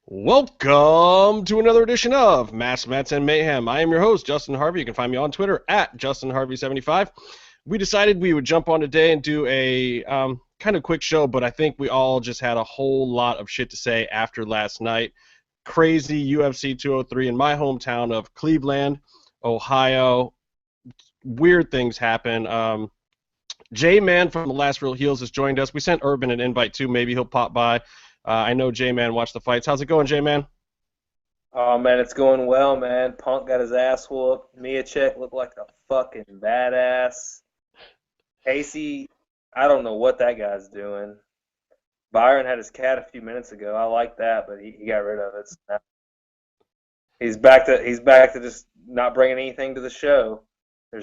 Welcome to another edition of Mass Mets and Mayhem. I am your host, Justin Harvey. You can find me on Twitter at JustinHarvey75. We decided we would jump on today and do a kind of quick show, but I think we all just had a whole lot of shit to say after last night. Crazy UFC 203 in my hometown of Cleveland, Ohio. Weird things happen. J-Man from The Last Real Heels has joined us. We sent Urban an invite too. Maybe he'll pop by. I know J-Man watched the fights. How's it going, J-Man? Oh man, it's going well, man. Punk got his ass whooped. Miacek looked like a fucking badass. Casey, I don't know what that guy's doing. Byron had his cat a few minutes ago. I like that, but he got rid of it. So he's back to just not bringing anything to the show.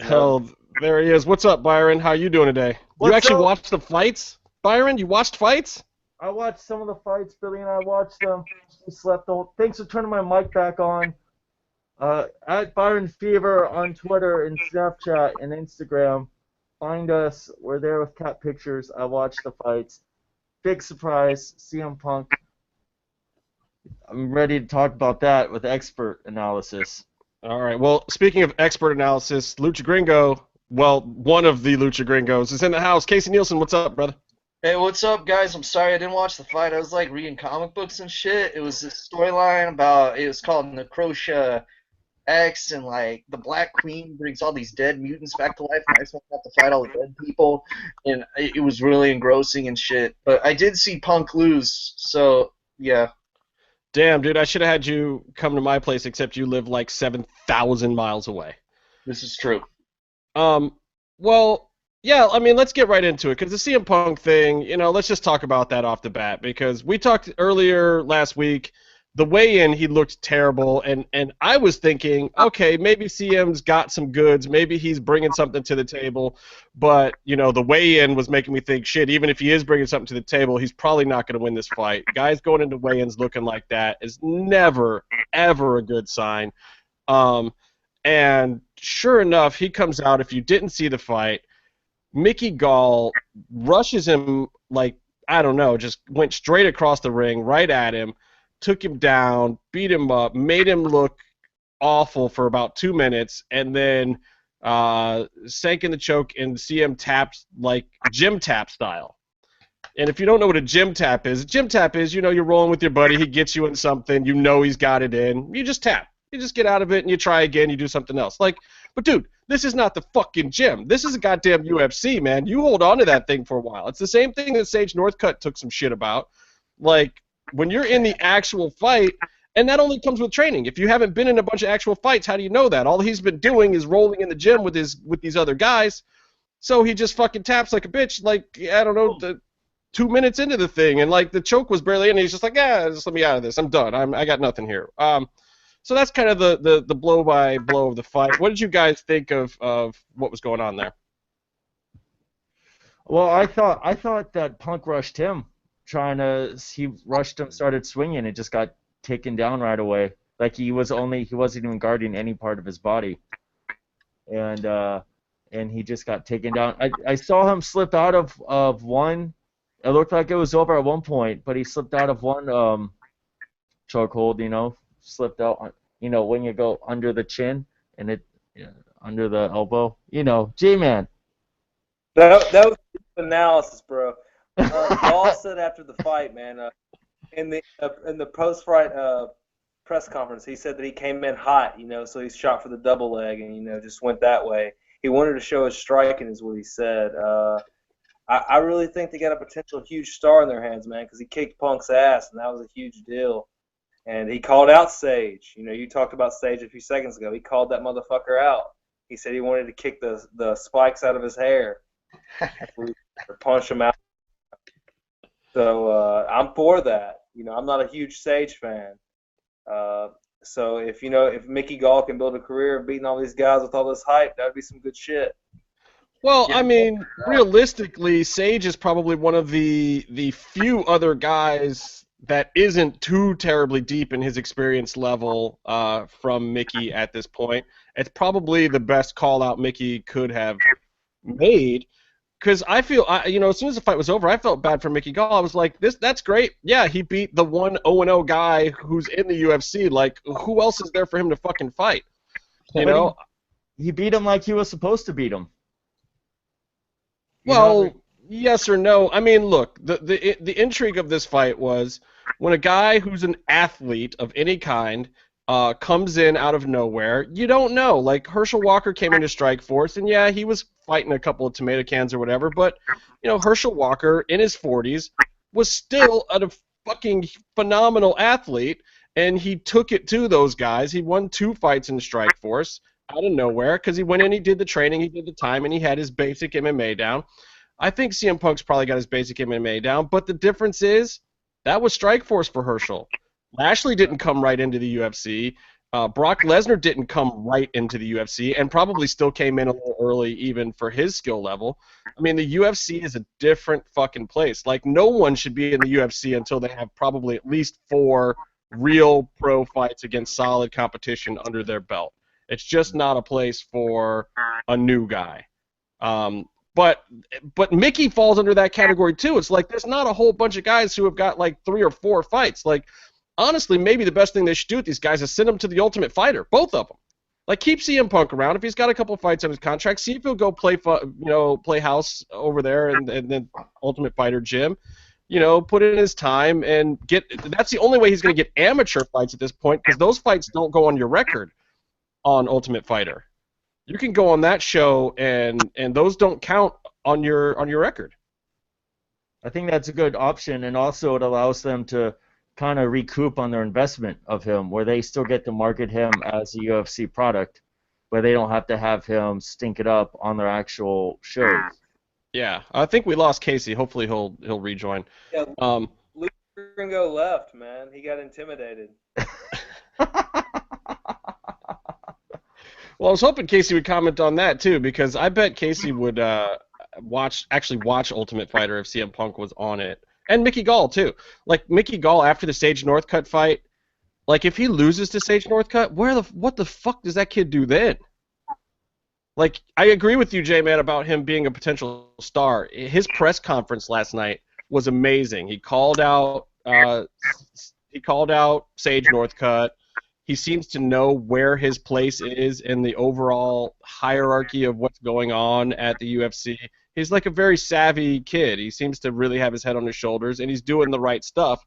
Hell, there he is. What's up, Byron? How you doing today? You actually watched the fights, Byron? You watched fights? I watched some of the fights. Billy and I watched them. We slept the whole. Thanks for turning my mic back on. At Byron Fever on Twitter and Snapchat and Instagram. Find us. We're there with cat pictures. I watched the fights. Big surprise. CM Punk. I'm ready to talk about that with expert analysis. All right. Well, speaking of expert analysis, Lucha Gringo, well, one of the Lucha Gringos is in the house. Casey Nielsen, what's up, brother? Hey, what's up, guys? I'm sorry I didn't watch the fight. I was like reading comic books and shit. It was this storyline about, it was called Necrotia X, and like the Black Queen brings all these dead mutants back to life, and I just want to have to fight all the dead people, and it was really engrossing and shit. But I did see Punk lose, so yeah. Damn, dude, I should have had you come to my place, except you live like 7,000 miles away. This is true. Well, yeah, I mean, let's get right into it, because the CM Punk thing, let's just talk about that off the bat, because we talked earlier last week, the weigh-in, he looked terrible, and I was thinking, okay, maybe CM's got some goods, maybe he's bringing something to the table, but, the weigh-in was making me think, shit, even if he is bringing something to the table, he's probably not going to win this fight. Guys going into weigh-ins looking like that is never, ever a good sign. And sure enough, he comes out, if you didn't see the fight, Mickey Gall rushes him like, I don't know, just went straight across the ring, right at him, took him down, beat him up, made him look awful for about 2 minutes, and then sank in the choke, and CM tapped like gym tap style. And if you don't know what a gym tap is you're rolling with your buddy, he gets you in something, he's got it in, you just tap. You just get out of it and you try again, you do something else. But dude, this is not the fucking gym. This is a goddamn UFC, man. You hold on to that thing for a while. It's the same thing that Sage Northcutt took some shit about. Like, when you're in the actual fight, and that only comes with training. If you haven't been in a bunch of actual fights, how do you know that? All he's been doing is rolling in the gym with these other guys. So he just fucking taps like a bitch, like, I don't know, the 2 minutes into the thing, and like the choke was barely in, and he's just like, just let me out of this. I'm done. I got nothing here. So that's kind of the blow-by-blow of the fight. What did you guys think of what was going on there? Well, I thought that Punk rushed him, he rushed him, started swinging, and just got taken down right away. Like he wasn't even guarding any part of his body, and he just got taken down. I saw him slip out of one. It looked like it was over at one point, but he slipped out of one chokehold, slipped out, when you go under the chin and under the elbow, J-Man. That was analysis, bro. Gall said after the fight, man, in the post-fight press conference, he said that he came in hot, so he shot for the double leg and just went that way. He wanted to show his striking, is what he said. I really think they got a potential huge star in their hands, man, because he kicked Punk's ass, and that was a huge deal. And he called out Sage. You talked about Sage a few seconds ago. He called that motherfucker out. He said he wanted to kick the spikes out of his hair or punch him out. So I'm for that. I'm not a huge Sage fan. So if Mickey Gall can build a career of beating all these guys with all this hype, that would be some good shit. Well, I mean, realistically, Sage is probably one of the few other guys that isn't too terribly deep in his experience level from Mickey at this point. It's probably the best call-out Mickey could have made, because I feel, as soon as the fight was over, I felt bad for Mickey Gall. I was like, that's great. Yeah, he beat the 1-0-0 guy who's in the UFC. Like, who else is there for him to fucking fight? You know? He beat him like he was supposed to beat him. Well, yes or no. I mean, look, the intrigue of this fight was when a guy who's an athlete of any kind comes in out of nowhere, you don't know. Like, Herschel Walker came into Strikeforce, and yeah, he was fighting a couple of tomato cans or whatever, but, Herschel Walker, in his 40s, was still a fucking phenomenal athlete, and he took it to those guys. He won 2 fights in Strikeforce out of nowhere because he went in, he did the training, he did the time, and he had his basic MMA down. I think CM Punk's probably got his basic MMA down, but the difference is that was Strikeforce for Herschel. Lashley didn't come right into the UFC. Brock Lesnar didn't come right into the UFC and probably still came in a little early even for his skill level. I mean, the UFC is a different fucking place. Like, no one should be in the UFC until they have probably at least 4 real pro fights against solid competition under their belt. It's just not a place for a new guy. But Mickey falls under that category too. It's like there's not a whole bunch of guys who have got like 3 or 4 fights. Like, honestly, maybe the best thing they should do with these guys is send them to the Ultimate Fighter, both of them. Like, keep CM Punk around. If he's got a couple fights on his contract, see if he'll go play house over there and then Ultimate Fighter gym. Put in his time and get. That's the only way he's going to get amateur fights at this point, because those fights don't go on your record on Ultimate Fighter. You can go on that show and those don't count on your record. I think that's a good option, and also it allows them to kind of recoup on their investment of him, where they still get to market him as a UFC product, but they don't have to have him stink it up on their actual shows. Yeah, I think we lost Casey. Hopefully he'll rejoin. Yeah, Luke go left, man. He got intimidated. Well, I was hoping Casey would comment on that too, because I bet Casey would watch Ultimate Fighter if CM Punk was on it, and Mickey Gall too. Like, Mickey Gall after the Sage Northcutt fight, like, if he loses to Sage Northcutt, what the fuck does that kid do then? Like, I agree with you, J-Man, about him being a potential star. His press conference last night was amazing. He called out Sage Northcutt. He seems to know where his place is in the overall hierarchy of what's going on at the UFC. He's like a very savvy kid. He seems to really have his head on his shoulders, and he's doing the right stuff.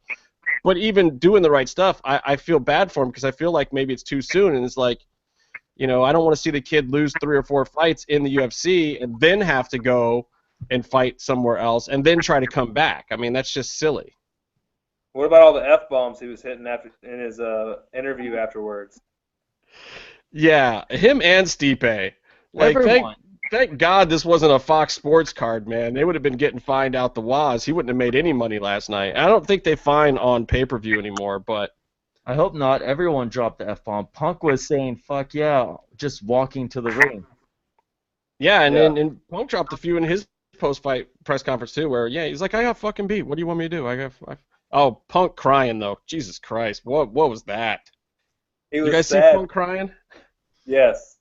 But even doing the right stuff, I feel bad for him, because I feel like maybe it's too soon, and it's like, I don't want to see the kid lose 3 or 4 fights in the UFC and then have to go and fight somewhere else and then try to come back. I mean, that's just silly. What about all the F-bombs he was hitting in his interview afterwards? Yeah, him and Stipe. Like, thank God this wasn't a Fox Sports card, man. They would have been getting fined out the waz. He wouldn't have made any money last night. I don't think they fine on pay-per-view anymore, but... I hope not. Everyone dropped the F-bomb. Punk was saying, fuck yeah, just walking to the ring. Yeah, and Punk dropped a few in his post-fight press conference too, where, yeah, he's like, I got fucking beat. What do you want me to do? Oh, Punk crying, though. Jesus Christ. What was that? You guys sad. see Punk crying? Yes.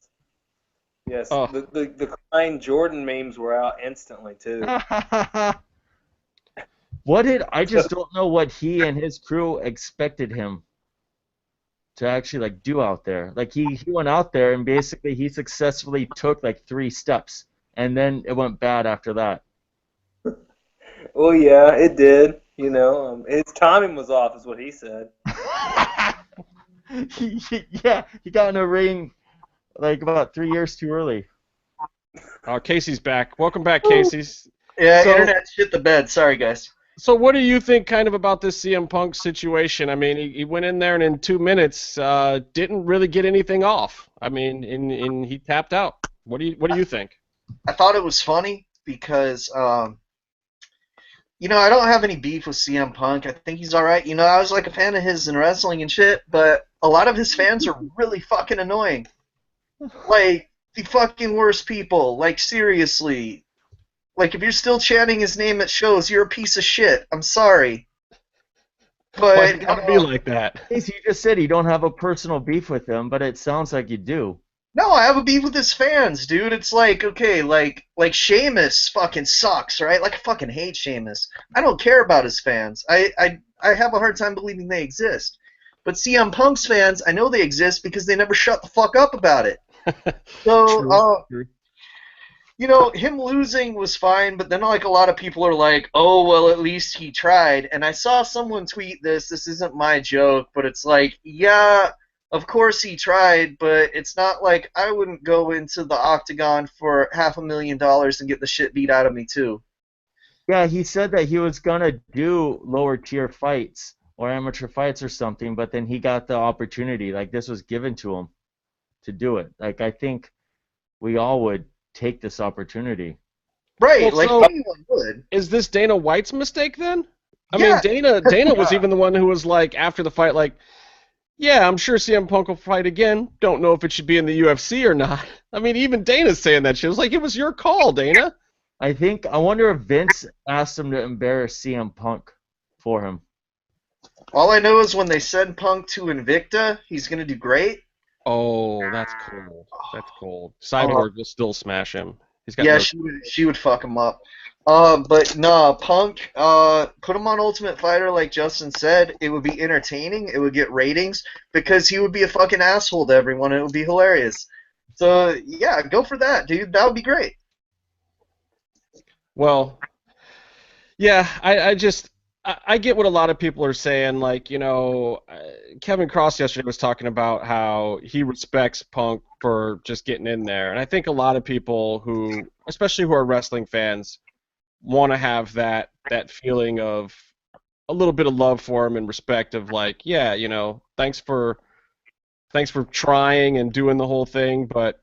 Yes. Oh. The crying Jordan memes were out instantly, too. I just don't know what he and his crew expected him to actually, like, do out there. Like, he went out there and basically he successfully took, like, 3 steps, and then it went bad after that. Well, yeah, it did. His timing was off, is what he said. he got in a ring like about 3 years too early. Oh, Casey's back. Welcome back, Casey. Yeah, internet shit the bed. Sorry, guys. So what do you think kind of about this CM Punk situation? I mean, he went in there and in 2 minutes didn't really get anything off. I mean, and he tapped out. What do you think? I thought it was funny because I don't have any beef with CM Punk. I think he's all right. I was like a fan of his in wrestling and shit, but a lot of his fans are really fucking annoying. Like, the fucking worst people. Like, seriously. Like, if you're still chanting his name at shows, you're a piece of shit. I'm sorry. But Why's it gotta be like that? Casey, you just said you don't have a personal beef with him, but it sounds like you do. No, I have a beef with his fans, dude. It's like, okay, like Sheamus fucking sucks, right? Like, I fucking hate Sheamus. I don't care about his fans. I have a hard time believing they exist. But CM Punk's fans, I know they exist because they never shut the fuck up about it. So, True. you know, him losing was fine, but then like a lot of people are like, oh, well, at least he tried. And I saw someone tweet this. This isn't my joke, but it's like, yeah, of course he tried, but it's not like I wouldn't go into the octagon for $500,000 and get the shit beat out of me too. Yeah, he said that he was gonna do lower tier fights or amateur fights or something, but then he got the opportunity. Like this was given to him to do it. Like I think we all would take this opportunity. Right, Well, like so anyone would. is this Dana White's mistake then? I Yeah. mean, Dana was even the one who was like after the fight, like, yeah, I'm sure CM Punk will fight again. Don't know if it should be in the UFC or not. I mean, even Dana's saying that shit. It was like, it was your call, Dana. I wonder if Vince asked him to embarrass CM Punk for him. All I know is when they send Punk to Invicta, he's gonna do great. Oh, that's cool. That's cool. Cyborg will still smash him. He's got Yeah, no... she would fuck him up. But nah, Punk, put him on Ultimate Fighter like Justin said. It would be entertaining. It would get ratings because he would be a fucking asshole to everyone. And it would be hilarious. So yeah, go for that, dude. That would be great. Well, yeah, I get what a lot of people are saying. Like, you know, Kevin Cross yesterday was talking about how he respects Punk for just getting in there. And I think a lot of people who, especially who are wrestling fans, want to have that feeling of a little bit of love for him and respect of like, yeah, you know, thanks for trying and doing the whole thing, but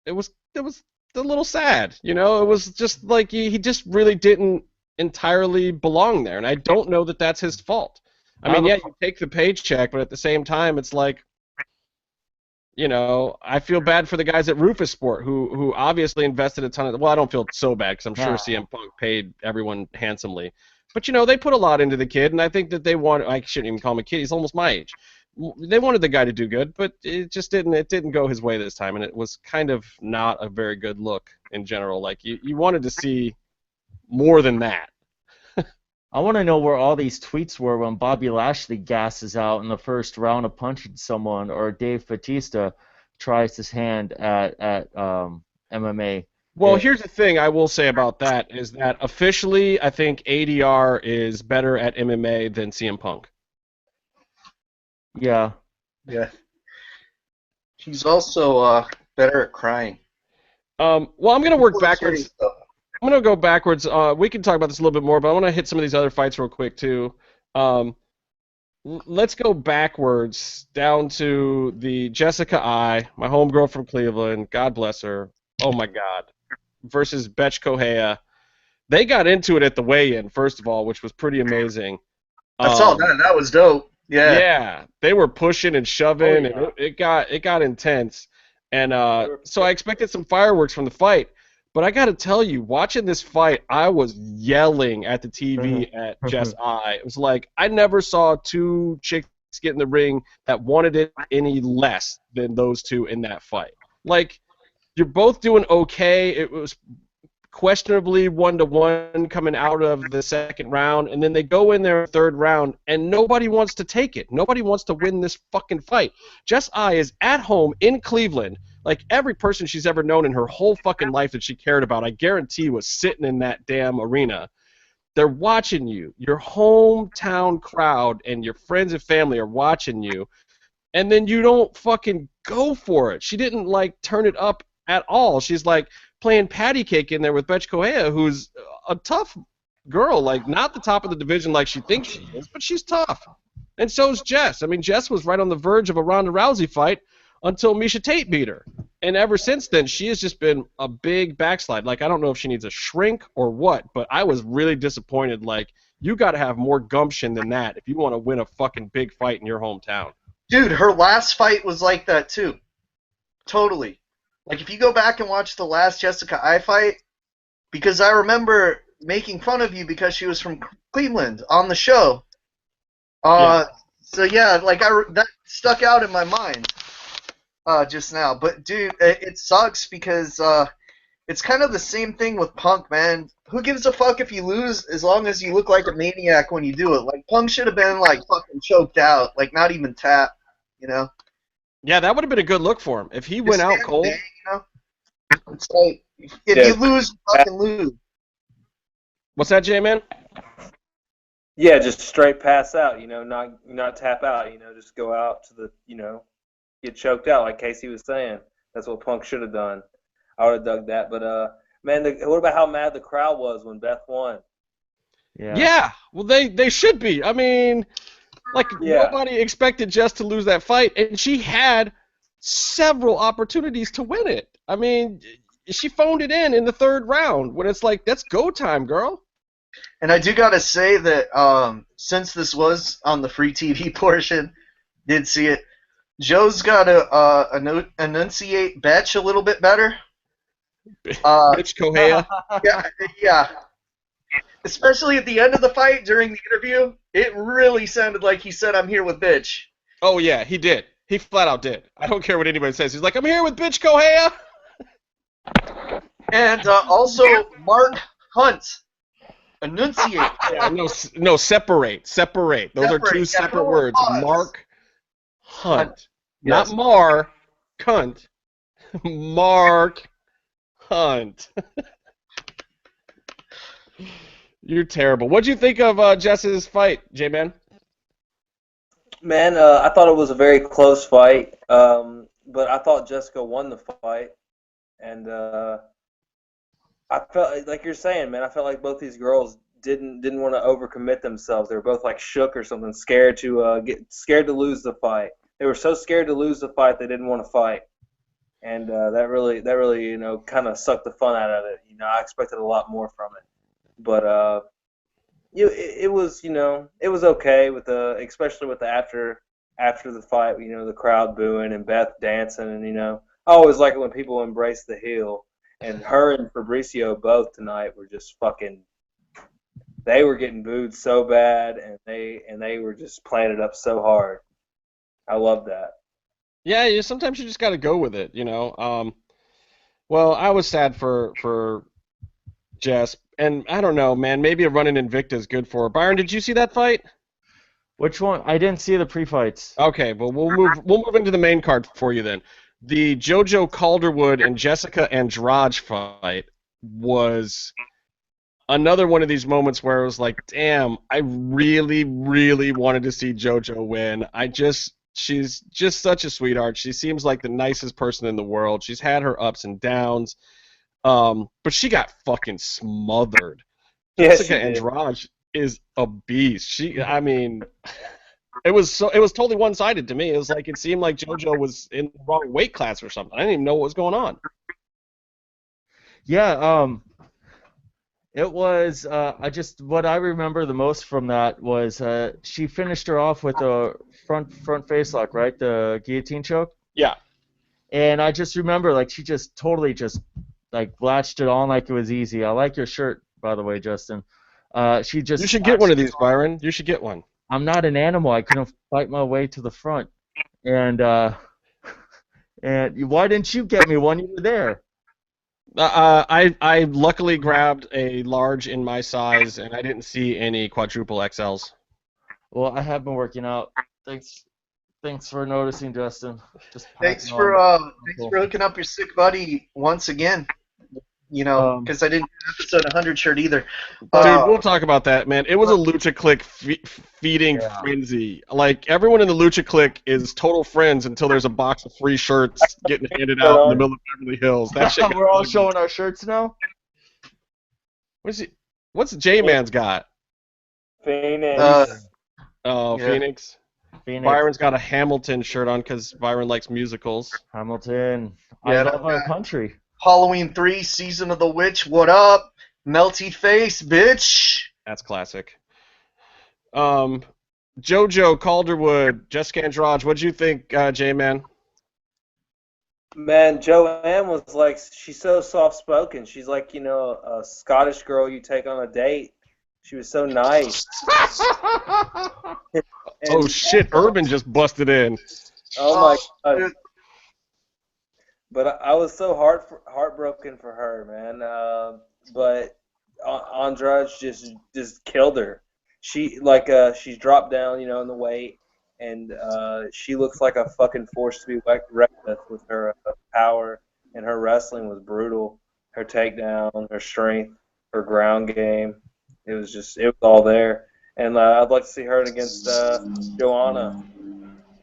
it was a little sad, you know. It was just like he just really didn't entirely belong there, and I don't know that that's his fault. I mean, yeah, you take the paycheck, but at the same time, it's like, you know, I feel bad for the guys at Rufus Sport who obviously invested a ton of. Well, I don't feel so bad because I'm sure CM Punk paid everyone handsomely, but you know, they put a lot into the kid, and I think that they want. I shouldn't even call him a kid. He's almost my age. They wanted the guy to do good, but it just didn't. It didn't go his way this time, and it was kind of not a very good look in general. Like you wanted to see more than that. I want to know where all these tweets were when Bobby Lashley gasses out in the first round of punching someone, or Dave Bautista tries his hand at MMA. Well, here's the thing I will say about that is that officially I think ADR is better at MMA than CM Punk. Yeah. Yeah. He's also better at crying. Well, I'm going to work backwards. I'm going to go backwards. We can talk about this a little bit more, but I want to hit some of these other fights real quick, too. Let's go backwards down to the Jessica I, my homegirl from Cleveland, God bless her, oh my God, versus Betch Kohea. They got into it at the weigh-in, first of all, which was pretty amazing. I saw that. That was dope. Yeah. Yeah, they were pushing and shoving, and it got intense. And so I expected some fireworks from the fight. But I got to tell you, watching this fight, I was yelling at the TV at Jess I. It was like I never saw two chicks get in the ring that wanted it any less than those two in that fight. Like, you're both doing okay. It was questionably 1-1 coming out of the second round, and then they go in their third round, and nobody wants to take it. Nobody wants to win this fucking fight. Jess I is at home in Cleveland. Like, every person she's ever known in her whole fucking life that she cared about, I guarantee, was sitting in that damn arena. They're watching you. Your hometown crowd and your friends and family are watching you, and then you don't fucking go for it. She didn't, like, turn it up at all. She's, like, playing patty cake in there with Betch Kohea, who's a tough girl, like, not the top of the division like she thinks she is, but she's tough. And so's Jess. I mean, Jess was right on the verge of a Ronda Rousey fight until Miesha Tate beat her. And ever since then, she has just been a big backslide. Like, I don't know if she needs a shrink or what, but I was really disappointed. Like, you got to have more gumption than that if you want to win a fucking big fight in your hometown. Dude, her last fight was like that, too. Totally. Like, if you go back and watch the last Jessica I fight, because I remember making fun of you because she was from Cleveland on the show. So, yeah, like, that stuck out in my mind. just now. But dude, it sucks because it's kind of the same thing with Punk, man. Who gives a fuck if you lose as long as you look like a maniac when you do it? Like, Punk should have been, like, fucking choked out. Like, not even tapped, you know? Yeah, that would have been a good look for him. If he went out cold. There, you know? It's like, if you lose, you fucking lose. What's that, J-Man? Yeah, just straight pass out, you know, not tap out, you know, just go out to the, you know, get choked out like Casey was saying. That's what Punk should have done. I would have dug that. But, man, what about how mad the crowd was when Beth won? Yeah, well, they should be. I mean, like, nobody expected Jess to lose that fight, and she had several opportunities to win it. I mean, she phoned it in the third round when it's like, that's go time, girl. And I do gotta say that since this was on the free TV portion, did see it, Joe's gotta enunciate Betch a little bit better. Bitch Kohea. Yeah. Especially at the end of the fight during the interview, it really sounded like he said, "I'm here with Bitch." Oh yeah, he did. He flat out did. I don't care what anybody says. He's like, "I'm here with Bitch Kohea." And also Mark Hunt. Enunciate. Yeah, no, separate. Those are two separate words. Pause. Mark Hunt. Yes. Not Mar, cunt. Mark Hunt. You're terrible. What'd you think of Jess's fight, J-Man? Man, I thought it was a very close fight, but I thought Jessica won the fight, and I felt like you're saying, man. I felt like both these girls didn't want to overcommit themselves. They were both like shook or something, scared to scared to lose the fight. They were so scared to lose the fight they didn't want to fight, and that really you know kind of sucked the fun out of it. You know, I expected a lot more from it, but it was it was okay with especially with the after the fight. You know, the crowd booing and Beth dancing, and you know I always like it when people embrace the heel. And her and Fabricio both tonight were just fucking. They were getting booed so bad, and they were just playing it up so hard. I love that. Yeah, sometimes you just got to go with it, you know. Well, I was sad for Jess, and I don't know, man. Maybe a run in Invicta is good for her. Byron, did you see that fight? Which one? I didn't see the pre-fights. Okay, well we'll move into the main card for you then. The JoJo Calderwood and Jessica Andrade fight was another one of these moments where it was like, damn, I really, really wanted to see JoJo win. She's just such a sweetheart. She seems like the nicest person in the world. She's had her ups and downs, but she got fucking smothered. Yes, Jessica Andrade is a beast. I mean. It was totally one-sided to me. It was like it seemed like JoJo was in the wrong weight class or something. I didn't even know what was going on. Yeah, it was. What I remember the most from that was she finished her off with a front face lock, right? The guillotine choke. Yeah. And I just remember like she just totally just like latched it on like it was easy. I like your shirt, by the way, Justin. She just. You should get one of these, Byron. You should get one. I'm not an animal. I couldn't fight my way to the front. And why didn't you get me one? You were there. I luckily grabbed a large in my size, and I didn't see any quadruple XLs. Well, I have been working out. Thanks for noticing, Justin. Thanks for hooking up your sick buddy once again. You know, because I didn't get episode 100 shirt either. Dude, we'll talk about that, man. It was a Lucha Clique feeding frenzy. Like, everyone in the Lucha Clique is total friends until there's a box of free shirts getting handed out in the middle of Beverly Hills. That shit We're all showing our shirts now? What's J-Man's got? Phoenix. Phoenix. Byron's got a Hamilton shirt on because Byron likes musicals. Hamilton. I love our country. Halloween 3, Season of the Witch, what up? Melty face, bitch. That's classic. JoJo Calderwood, Jessica Andrade, what'd you think, J-Man? Man, Joanne was like, she's so soft-spoken. She's like, you know, a Scottish girl you take on a date. She was so nice. Oh, shit, Urban just busted in. Oh, my God. But I was so heartbroken for her, man. But Andrade just killed her. She's dropped down, in the weight, and she looks like a fucking force to be reckoned with her power, and her wrestling was brutal. Her takedown, her strength, her ground game, it was all there. And I'd like to see her against Joanna.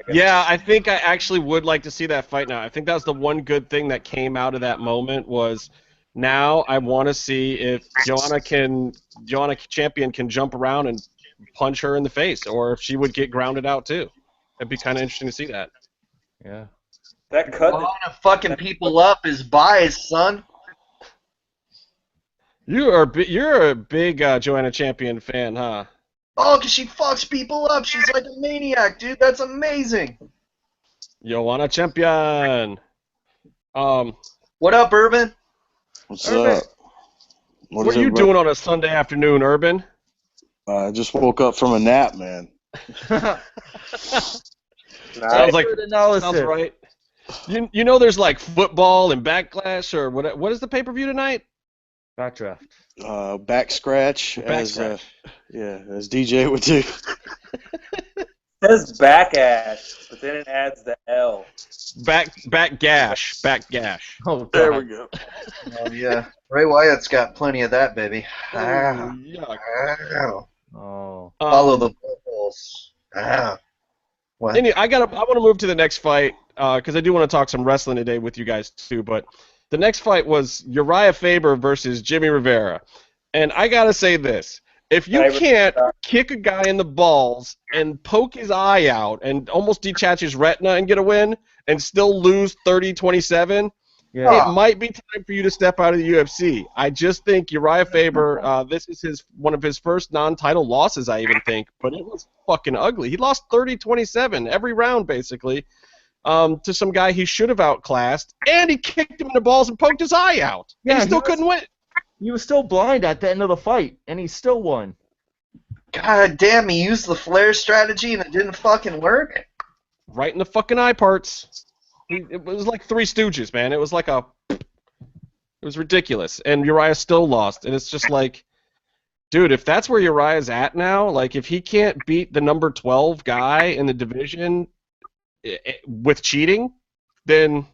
Yeah, I think I actually would like to see that fight now. I think that was the one good thing that came out of that moment was now I want to see if Joanna Champion can jump around and punch her in the face, or if she would get grounded out too. It'd be kind of interesting to see that. Yeah. That cut. Joanna fucking people up is biased, son. You're a big Joanna Champion fan, huh? Oh, 'cause she fucks people up. She's like a maniac, dude. That's amazing. Joanna Champion. What up, Urban? What's Urban. up? What are you doing on a Sunday afternoon, Urban? I just woke up from a nap, man. Sounds like analysis. sounds right. You know there's like football and backlash or what is the pay-per-view tonight? Backdraft. Back scratch, as DJ would do. It says back ash, but then it adds the L. Back gash. Oh, There God. we go. Oh, yeah. Ray Wyatt's got plenty of that, baby. Yuck. Oh. Follow the vocals. What? Anyway, I want to move to the next fight because I do want to talk some wrestling today with you guys too. But the next fight was Uriah Faber versus Jimmy Rivera, and I gotta say this: if you can't kick a guy in the balls and poke his eye out and almost detach his retina and get a win and still lose 30-27, Yeah. it might be time for you to step out of the UFC. I just think Uriah Faber, this is one of his first non-title losses, I even think, but it was fucking ugly. He lost 30-27 every round, basically, to some guy he should have outclassed, and he kicked him in the balls and poked his eye out. Yeah, and he still he was- couldn't win. He was still blind at the end of the fight, and he still won. God damn, he used the flare strategy and it didn't fucking work? Right in the fucking eye parts. It was like Three Stooges, man. It was like it was ridiculous. And Uriah still lost. And it's just like, dude, if that's where Uriah's at now, like if he can't beat the number 12 guy in the division with cheating, then,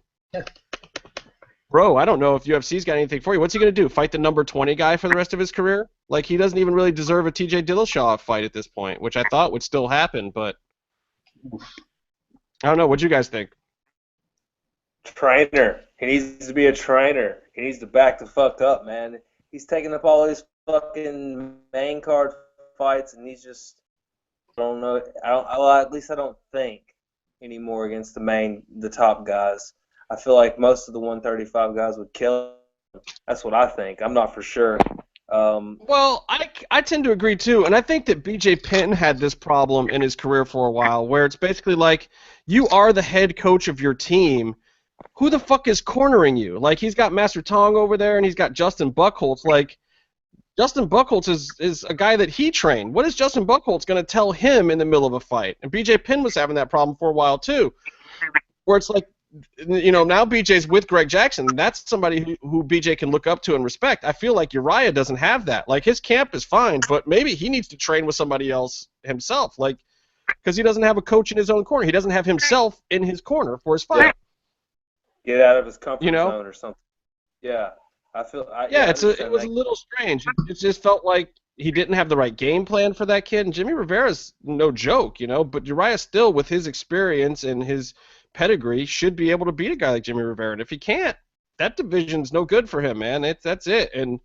bro, I don't know if UFC's got anything for you. What's he going to do? Fight the number 20 guy for the rest of his career? Like, he doesn't even really deserve a TJ Dillashaw fight at this point, which I thought would still happen, but I don't know. What'd you guys think? Trainer. He needs to be a trainer. He needs to back the fuck up, man. He's taking up all these fucking main card fights, and he's just, I don't know. At least I don't think anymore against the top guys. I feel like most of the 135 guys would kill him. That's what I think. I'm not for sure. Well, I tend to agree too, and I think that BJ Penn had this problem in his career for a while, where it's basically like, you are the head coach of your team. Who the fuck is cornering you? Like, he's got Master Tong over there, and he's got Justin Buchholz. Like, Justin Buchholz is a guy that he trained. What is Justin Buchholz going to tell him in the middle of a fight? And BJ Penn was having that problem for a while too, where it's like, now BJ's with Greg Jackson. That's somebody who BJ can look up to and respect. I feel like Uriah doesn't have that. Like, his camp is fine, but maybe he needs to train with somebody else himself. Like, because he doesn't have a coach in his own corner. He doesn't have himself in his corner for his fight. Get out of his comfort zone or something. Yeah. It was a little strange. It just felt like he didn't have the right game plan for that kid. And Jimmy Rivera's no joke, but Uriah still, with his experience and his pedigree, should be able to beat a guy like Jimmy Rivera. And if he can't, that division's no good for him, man. That's it. And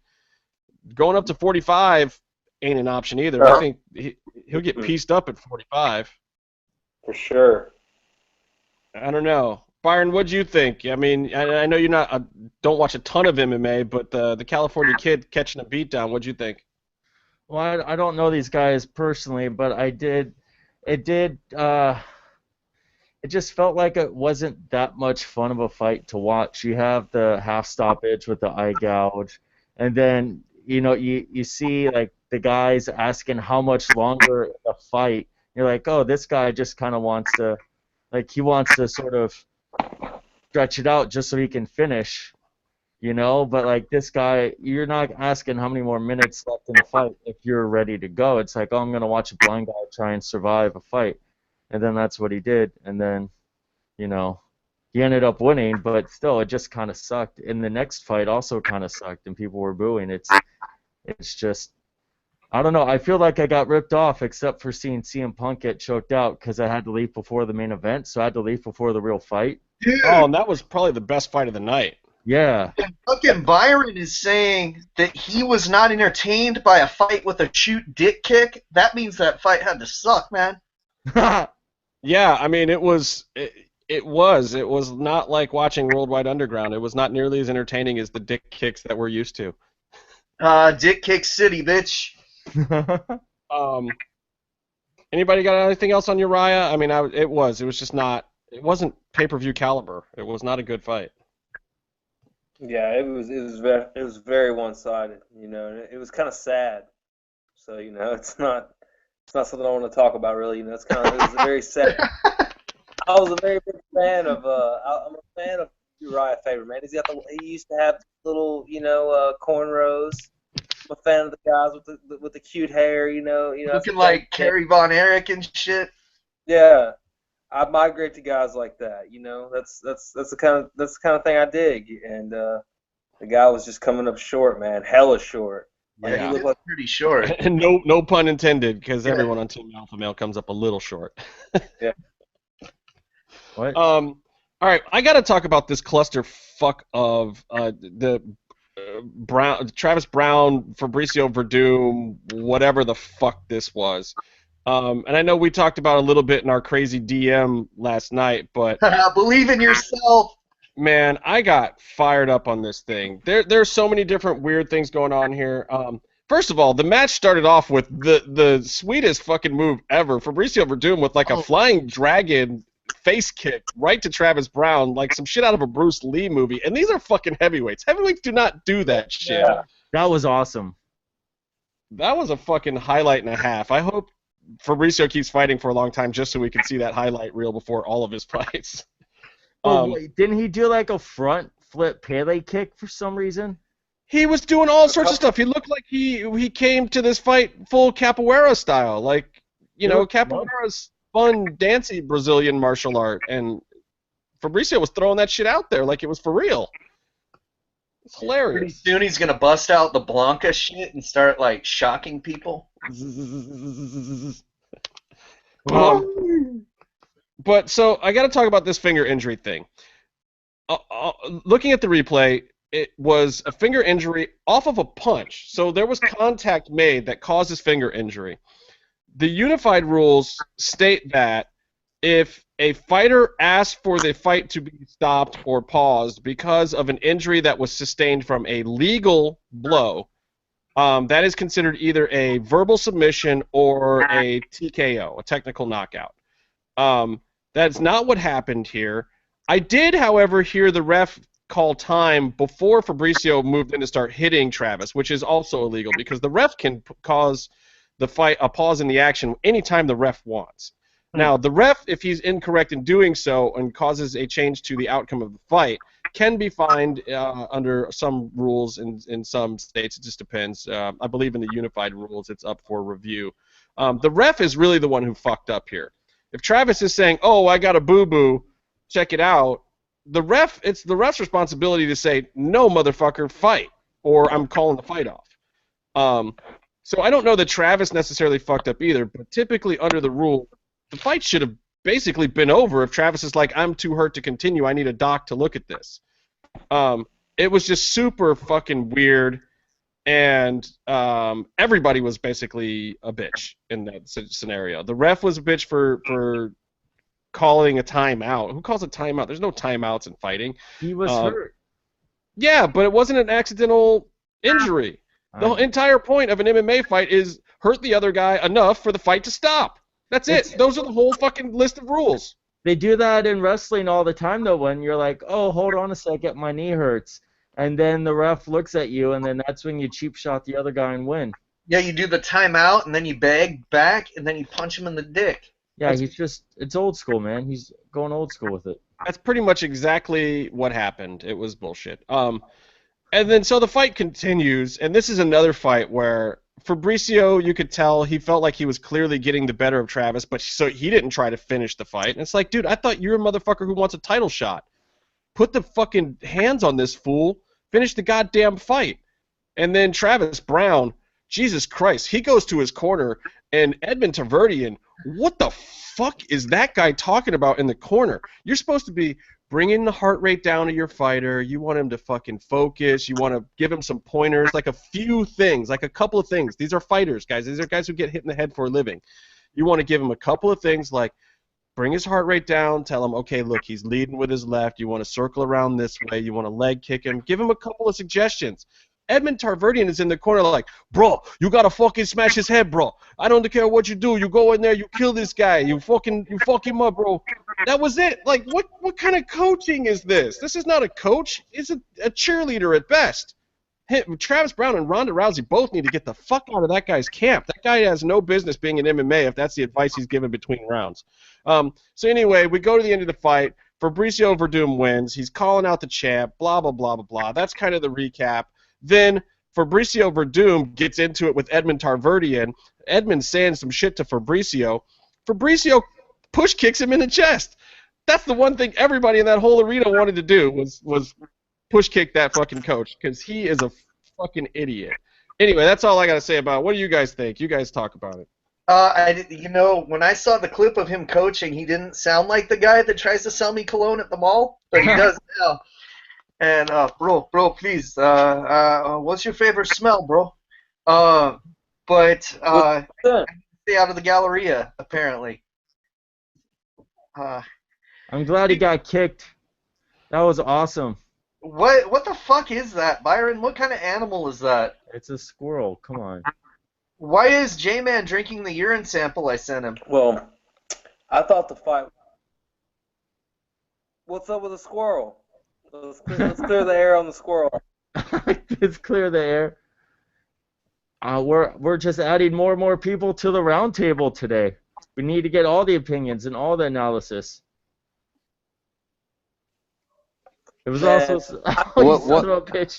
going up to 45 ain't an option either. I think he'll get pieced up at 45. For sure. I don't know. Byron, what'd you think? I mean, I know you're don't watch a ton of MMA, but the California kid catching a beatdown, what'd you think? Well, I don't know these guys personally, but I did. It just felt like it wasn't that much fun of a fight to watch. You have the half stoppage with the eye gouge, and then you see like the guys asking how much longer the fight. You're like, oh, this guy just kind of wants to, like, he wants to sort of stretch it out just so he can finish. But like this guy, you're not asking how many more minutes left in the fight if you're ready to go. It's like, oh, I'm gonna watch a blind guy try and survive a fight, and then that's what he did, and then, he ended up winning, but still, it just kind of sucked. And the next fight also kind of sucked, and people were booing. It's just, I don't know. I feel like I got ripped off, except for seeing CM Punk get choked out because I had to leave before the main event, so I had to leave before the real fight. Dude. Oh, and that was probably the best fight of the night. Yeah. And fucking Byron is saying that he was not entertained by a fight with a shoot dick kick. That means that fight had to suck, man. Yeah, I mean, it was not like watching Worldwide Underground. It was not nearly as entertaining as the dick kicks that we're used to. Dick kick city, bitch. Anybody got anything else on Uriah? I mean, it was just not. It wasn't pay-per-view caliber. It was not a good fight. Yeah, it was very one-sided, and it was kind of sad. So, it's not something I want to talk about really. It was a very sad. I was a very big fan of I'm a fan of Uriah Faber, man. He used to have little, cornrows. I'm a fan of the guys with the cute hair, Looking like Kerry Von Erich and shit. Yeah. I migrate to guys like that, That's the kind of thing I dig, and the guy was just coming up short, man, hella short. Like, he looked like pretty short. And no pun intended, because everyone on Team Alpha Male comes up a little short. Yeah. What? All right, I got to talk about this clusterfuck of Travis Brown, Fabricio Verdum, whatever the fuck this was. And I know we talked about a little bit in our crazy DM last night, but believe in yourself. Man, I got fired up on this thing. There's so many different weird things going on here. First of all, the match started off with the sweetest fucking move ever. Fabricio Verdum with like a flying dragon face kick right to Travis Brown, like some shit out of a Bruce Lee movie. And these are fucking heavyweights. Heavyweights do not do that shit. Yeah. That was awesome. That was a fucking highlight and a half. I hope Fabricio keeps fighting for a long time just so we can see that highlight reel before all of his fights. Wait, didn't he do like a front flip Pele kick for some reason? He was doing all sorts of stuff. He looked like he came to this fight full capoeira style. Like, capoeira's fun, dancey Brazilian martial art. And Fabricio was throwing that shit out there like it was for real. It's hilarious. Pretty soon he's going to bust out the Blanca shit and start, like, shocking people. But so I got to talk about this finger injury thing. Looking at the replay, it was a finger injury off of a punch. So there was contact made that caused his finger injury. The unified rules state that if a fighter asks for the fight to be stopped or paused because of an injury that was sustained from a legal blow, that is considered either a verbal submission or a TKO, a technical knockout. That's not what happened here. I did, however, hear the ref call time before Fabricio moved in to start hitting Travis, which is also illegal because the ref can cause the fight a pause in the action anytime the ref wants. Now, the ref, if he's incorrect in doing so and causes a change to the outcome of the fight, can be fined under some rules in some states. It just depends. I believe in the unified rules, it's up for review. The ref is really the one who fucked up here. If Travis is saying, "Oh, I got a boo-boo, check it out," it's the ref's responsibility to say, "No, motherfucker, fight," or "I'm calling the fight off." So I don't know that Travis necessarily fucked up either, but typically under the rule, the fight should have basically been over if Travis is like, "I'm too hurt to continue, I need a doc to look at this." It was just super fucking weird, and everybody was basically a bitch in that scenario. The ref was a bitch for calling a timeout. Who calls a timeout? There's no timeouts in fighting. He was hurt. Yeah, but it wasn't an accidental injury. The entire point of an MMA fight is hurt the other guy enough for the fight to stop. That's it. Those are the whole fucking list of rules. They do that in wrestling all the time, though, when you're like, "Oh, hold on a second, my knee hurts." And then the ref looks at you, and then that's when you cheap shot the other guy and win. Yeah, you do the timeout, and then you bag back, and then you punch him in the dick. Yeah, it's old school, man. He's going old school with it. That's pretty much exactly what happened. It was bullshit. And then so the fight continues, and this is another fight where Fabricio, you could tell he felt like he was clearly getting the better of Travis, but so he didn't try to finish the fight. And it's like, dude, I thought you're a motherfucker who wants a title shot. Put the fucking hands on this fool. Finish the goddamn fight. And then Travis Brown, Jesus Christ, he goes to his corner, and Edmund Taverdian, what the fuck is that guy talking about in the corner? You're supposed to be bringing the heart rate down to your fighter. You want him to fucking focus. You want to give him some pointers, like a few things, like a couple of things. These are fighters, guys. These are guys who get hit in the head for a living. You want to give him a couple of things like bring his heart rate down, tell him, okay, look, he's leading with his left. You want to circle around this way. You want to leg kick him. Give him a couple of suggestions. Edmund Tarverdian is in the corner like, bro, you gotta fucking smash his head, bro. I don't care what you do. You go in there, you kill this guy, you fuck him up, bro. That was it. Like, what kind of coaching is this? This is not a coach. It's a cheerleader at best. Travis Brown and Ronda Rousey both need to get the fuck out of that guy's camp. That guy has no business being in MMA if that's the advice he's given between rounds. So anyway, we go to the end of the fight. Fabricio Verdum wins. He's calling out the champ, blah, blah, blah, blah, blah. That's kind of the recap. Then Fabricio Verdum gets into it with Edmund Tarverdian. Edmund's saying some shit to Fabricio. Fabricio push kicks him in the chest. That's the one thing everybody in that whole arena wanted to do was push kick that fucking coach because he is a fucking idiot. Anyway, that's all I got to say about it. What do you guys think? You guys talk about it. When I saw the clip of him coaching, he didn't sound like the guy that tries to sell me cologne at the mall, but he does now. And bro, please, what's your favorite smell, bro? But stay out of the Galleria, apparently. I'm glad he got kicked. That was awesome. What the fuck is that, Byron? What kind of animal is that? It's a squirrel. Come on. Why is J-Man drinking the urine sample I sent him? Well, I thought the fight. What's up with the squirrel? Let's clear the air on the squirrel. Let's clear the air. We're just adding more and more people to the round table today. We need to get all the opinions and all the analysis. It was also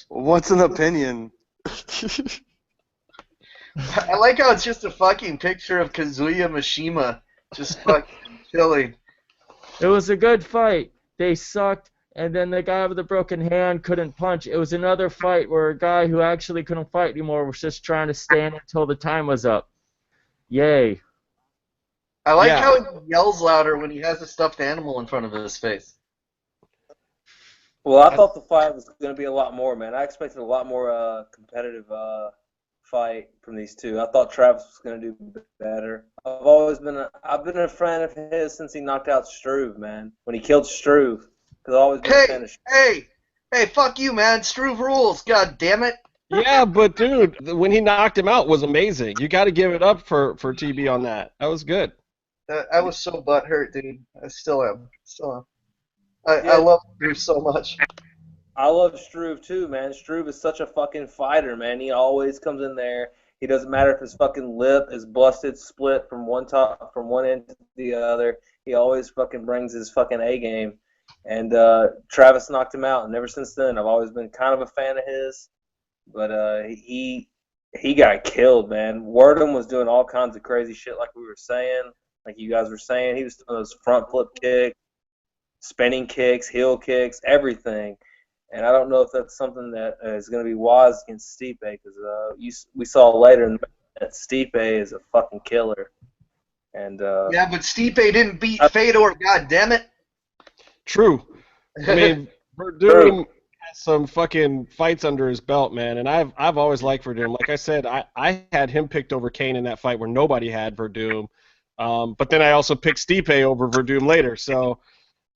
what's an opinion? I like how it's just a fucking picture of Kazuya Mishima just fucking chilling. It was a good fight. They sucked. And then the guy with the broken hand couldn't punch. It was another fight where a guy who actually couldn't fight anymore was just trying to stand until the time was up. Yay. I like how he yells louder when he has a stuffed animal in front of his face. Well, I thought the fight was going to be a lot more, man. I expected a lot more competitive fight from these two. I thought Travis was going to do better. I've been a friend of his since he knocked out Struve, man. When he killed Struve. Hey, fuck you, man. Struve rules, god damn it. Yeah, but dude, when he knocked him out was amazing. You got to give it up for TB on that. That was good. I was so butthurt, dude. I still am. I love Struve so much. I love Struve too, man. Struve is such a fucking fighter, man. He always comes in there. He doesn't matter if his fucking lip is busted, split from one end to the other. He always fucking brings his fucking A game. And Travis knocked him out, and ever since then, I've always been kind of a fan of his. But he got killed, man. Wordham was doing all kinds of crazy shit, like we were saying, like you guys were saying. He was doing those front flip kicks, spinning kicks, heel kicks, everything. And I don't know if that's something that is going to be wise against Stipe, because we saw later that Stipe is a fucking killer. And yeah, but Stipe didn't beat Fedor, goddammit. True. I mean, Verdum has some fucking fights under his belt, man, and I've always liked Verdum. Like I said, I had him picked over Kane in that fight where nobody had Verdum, but then I also picked Stipe over Verdum later. So,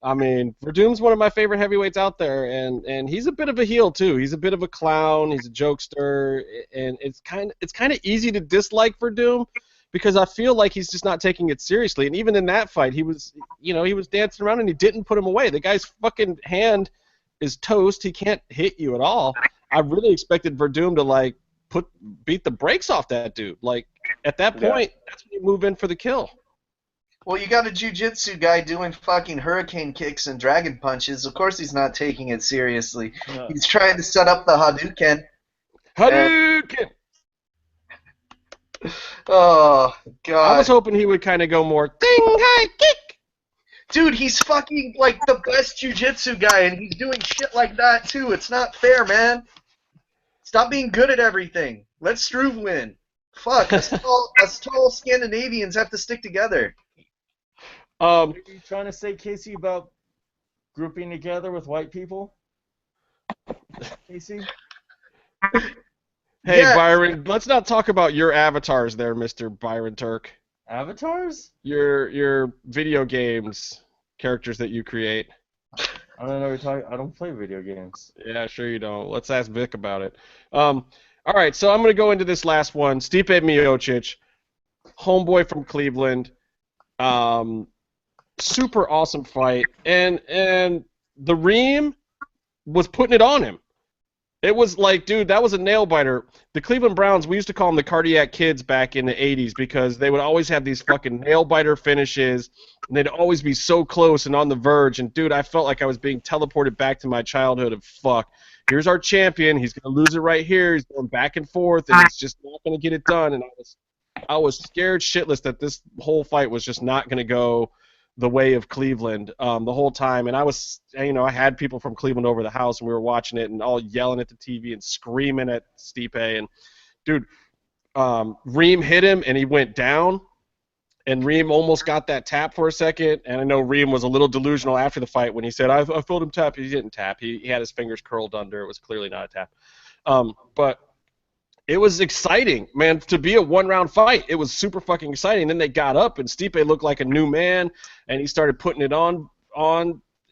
I mean, Verdum's one of my favorite heavyweights out there, and he's a bit of a heel too. He's a bit of a clown. He's a jokester, and it's kind of easy to dislike Verdum, because I feel like he's just not taking it seriously. And even in that fight, he was dancing around and he didn't put him away. The guy's fucking hand is toast. He can't hit you at all. I really expected Verdum to beat the brakes off that dude. Like at that point, that's when you move in for the kill. Well, you got a jiu-jitsu guy doing fucking hurricane kicks and dragon punches. Of course he's not taking it seriously. Yeah. He's trying to set up the Hadouken. Hadouken! Oh, God. I was hoping he would kind of go more thing high kick. Dude, he's fucking like the best jiu-jitsu guy, and he's doing shit like that too. It's not fair, man. Stop being good at everything. Let Struve win. Fuck, us tall Scandinavians have to stick together. What are you trying to say, Casey, about grouping together with white people? Casey? Hey, Yeah. Byron, let's not talk about your avatars there, Mr. Byron Turk. Avatars? Your video games characters that you create. I don't know what you're talking. I don't play video games. Yeah, sure you don't. Let's ask Vic about it. All right, so I'm going to go into this last one. Stipe Miocic, homeboy from Cleveland. Super awesome fight. And the Reem was putting it on him. It was like, dude, that was a nail biter. The Cleveland Browns, we used to call them the cardiac kids back in the 80s because they would always have these fucking nail biter finishes, and they'd always be so close and on the verge. And, dude, I felt like I was being teleported back to my childhood of, fuck, here's our champion. He's going to lose it right here. He's going back and forth, and he's just not going to get it done. And I was scared shitless that this whole fight was just not going to go the way of Cleveland the whole time. And I was, I had people from Cleveland over the house, and we were watching it and all yelling at the TV and screaming at Stipe. And, dude, Reem hit him, and he went down. And Reem almost got that tap for a second. And I know Reem was a little delusional after the fight when he said, I felt him tap. He didn't tap. He had his fingers curled under. It was clearly not a tap. But it was exciting, man, to be a one-round fight. It was super fucking exciting. Then they got up, and Stipe looked like a new man, and he started putting it on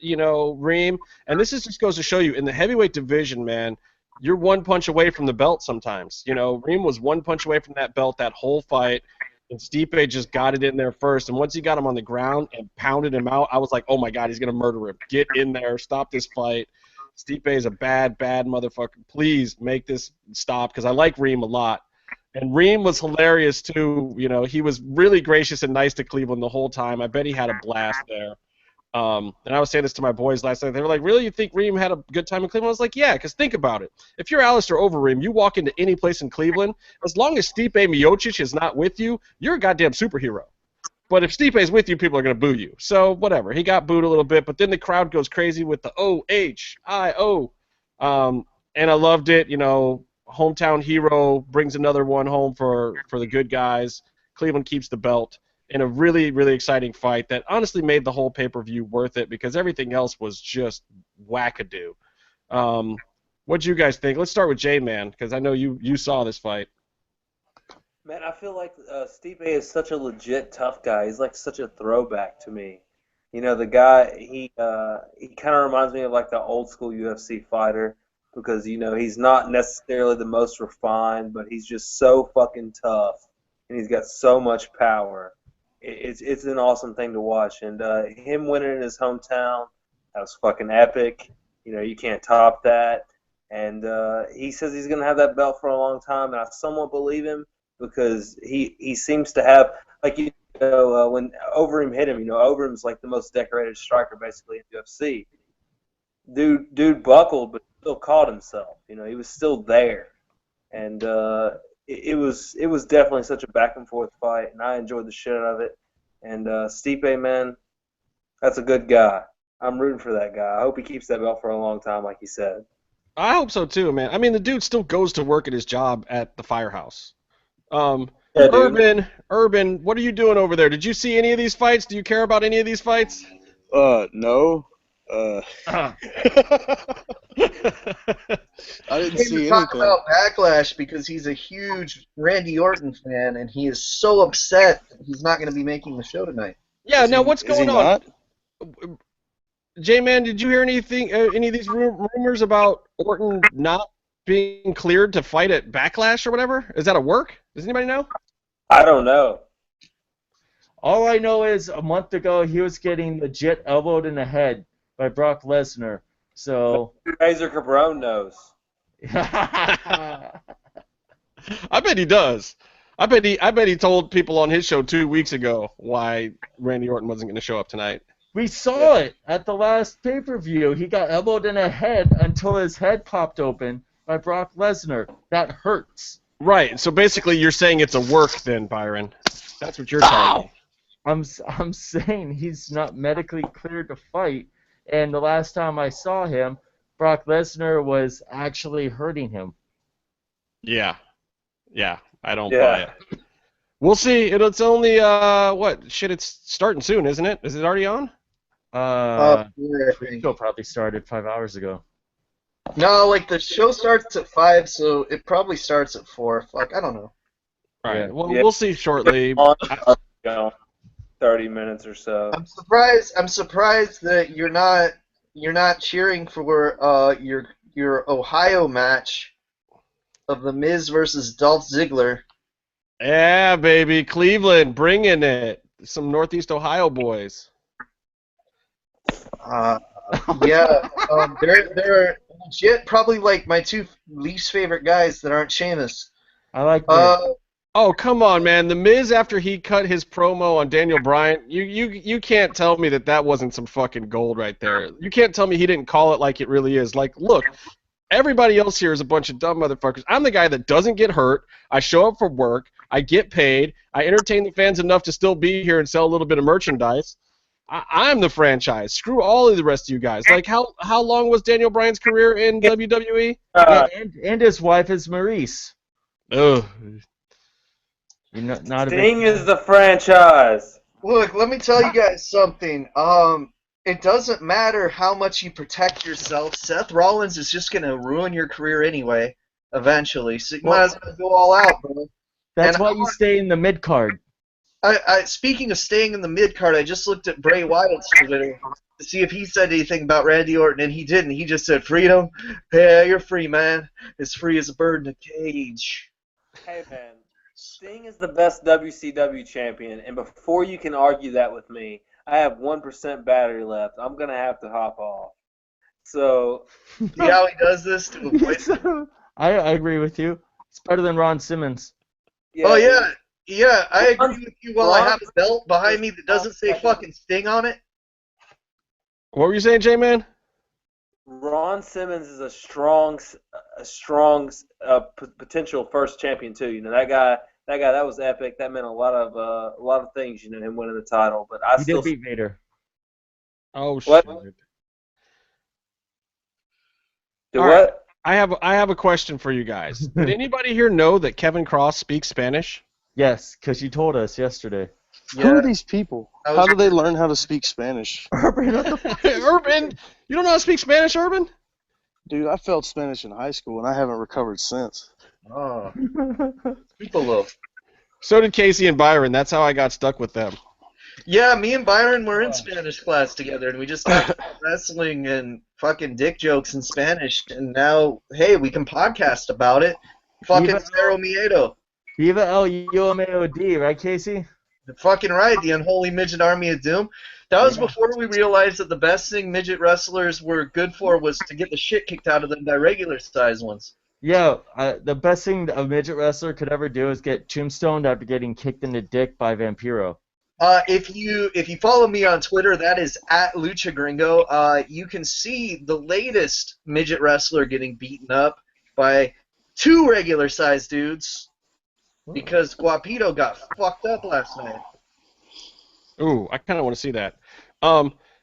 Reem. And this just goes to show you, in the heavyweight division, man, you're one punch away from the belt sometimes. Reem was one punch away from that belt that whole fight, and Stipe just got it in there first. And once he got him on the ground and pounded him out, I was like, oh, my God, he's going to murder him. Get in there. Stop this fight. Stipe is a bad, bad motherfucker. Please make this stop, because I like Reem a lot. And Reem was hilarious, too. He was really gracious and nice to Cleveland the whole time. I bet he had a blast there. And I was saying this to my boys last night. They were like, really, you think Reem had a good time in Cleveland? I was like, yeah, because think about it. If you're Alistair Overeem, you walk into any place in Cleveland, as long as Stipe Miocic is not with you, you're a goddamn superhero. But if Stipe's with you, people are going to boo you. So, whatever. He got booed a little bit, but then the crowd goes crazy with the O-H-I-O. And I loved it. Hometown hero brings another one home for the good guys. Cleveland keeps the belt in a really, really exciting fight that honestly made the whole pay-per-view worth it, because everything else was just wackadoo. What'd you guys think? Let's start with J-Man, because I know you saw this fight. Man, I feel like Stipe is such a legit tough guy. He's like such a throwback to me. The guy, he kind of reminds me of like the old school UFC fighter, because he's not necessarily the most refined, but he's just so fucking tough, and he's got so much power. It's an awesome thing to watch, and him winning in his hometown, that was fucking epic. You can't top that. And he says he's gonna have that belt for a long time, and I somewhat believe him, because he seems to have, like, when Overeem hit him, Overeem's like the most decorated striker basically in UFC. Dude buckled, but still caught himself. He was still there, and it was definitely such a back and forth fight, and I enjoyed the shit out of it. And Stipe, man, that's a good guy. I'm rooting for that guy. I hope he keeps that belt for a long time, like he said. I hope so too, man. I mean, the dude still goes to work at his job at the firehouse. Yeah, Urban, what are you doing over there? Did you see any of these fights? Do you care about any of these fights? No. I didn't see He talk anything. about Backlash because he's a huge Randy Orton fan, and he is so upset that he's not going to be making the show tonight. Yeah, now what's Is he going on? not? J-Man, did you hear anything? Any of these rumors about Orton not being cleared to fight at Backlash or whatever? Is that a work? Does anybody know? I don't know. All I know is a month ago he was getting legit elbowed in the head by Brock Lesnar. So Razor Cabron knows. I bet he does. I bet he told people on his show 2 weeks ago why Randy Orton wasn't going to show up tonight. We saw it at the last pay-per-view. He got elbowed in the head until his head popped open by Brock Lesnar. That hurts. Right. So basically, you're saying it's a work then, Byron. That's what you're telling me. I'm saying he's not medically cleared to fight, and the last time I saw him, Brock Lesnar was actually hurting him. Yeah. I don't buy it. We'll see. It's only what? Shit, it's starting soon, isn't it? Is it already on? Show probably started 5 hours ago. No, like the show starts at 5, so it probably starts at 4. Fuck, I don't know. All right. Well, we'll see shortly. 30 minutes or so. I'm surprised that you're not cheering for your Ohio match of The Miz versus Dolph Ziggler. Yeah, baby, Cleveland, bringing it. Some Northeast Ohio boys. Yeah, they're legit probably like my 2 least favorite guys that aren't Sheamus. I like that. Oh, come on, man. The Miz, after he cut his promo on Daniel Bryan, you can't tell me that wasn't some fucking gold right there. You can't tell me he didn't call it like it really is. Like, look, everybody else here is a bunch of dumb motherfuckers. I'm the guy that doesn't get hurt. I show up for work. I get paid. I entertain the fans enough to still be here and sell a little bit of merchandise. I'm the franchise. Screw all of the rest of you guys. Like, how long was Daniel Bryan's career in WWE? And his wife is Maurice. Ugh. You're not Sting is the franchise. Look, let me tell you guys something. It doesn't matter how much you protect yourself. Seth Rollins is just gonna ruin your career anyway, eventually. So you might as well go all out, bro. That's why you stay in the mid card. Speaking of staying in the mid card, I just looked at Bray Wyatt's Twitter to see if he said anything about Randy Orton, and he didn't. He just said, "Freedom, yeah, you're free, man. As free as a bird in a cage." Hey, man. Sting is the best WCW champion, and before you can argue that with me, I have 1% battery left. I'm going to have to hop off. So, see how he does this to avoid I agree with you. It's better than Ron Simmons. Yeah, I agree with you while I have a belt behind me that doesn't say fucking Sting on it. What were you saying, J-Man? Ron Simmons is a strong potential first champion too. You know, that guy that was epic. That meant a lot of things. You know, him winning the title. But He did beat Vader. Oh what? shit. What? I have a question for you guys. Did anybody here know that Kevin Cross speaks Spanish? Yes, because you told us yesterday. Who are these people? How do they learn how to speak Spanish? Urban, what the fuck? Urban, you don't know how to speak Spanish, Urban? Dude, I felt Spanish in high school, and I haven't recovered since. Oh. People. So did Casey and Byron. That's how I got stuck with them. Yeah, me and Byron were in Spanish class together, and we just got wrestling and fucking dick jokes in Spanish, and now, hey, we can podcast about it. Fucking Cero Miedo. Viva el UMAOD, right, Casey? Fucking right, the Unholy Midget Army of Doom. That was before we realized that the best thing midget wrestlers were good for was to get the shit kicked out of them by regular size ones. Yeah, the best thing a midget wrestler could ever do is get tombstoned after getting kicked in the dick by Vampiro. If you follow me on Twitter, that is at Lucha Gringo. You can see the latest midget wrestler getting beaten up by 2 regular size dudes because Guapito got fucked up last night. Ooh, I kind of want to see that.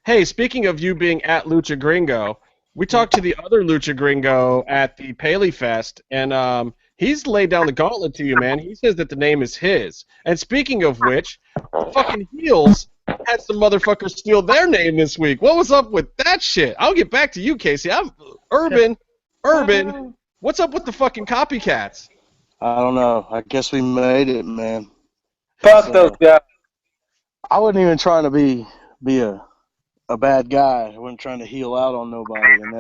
Hey, speaking of you being at Lucha Gringo, we talked to the other Lucha Gringo at the Paleyfest, and he's laid down the gauntlet to you, man. He says that the name is his. And speaking of which, the fucking heels had some motherfuckers steal their name this week. What was up with that shit? I'll get back to you, Casey. Urban, what's up with the fucking copycats? I don't know. I guess we made it, man. Fuck those guys. I wasn't even trying to be a bad guy. I wasn't trying to heel out on nobody. And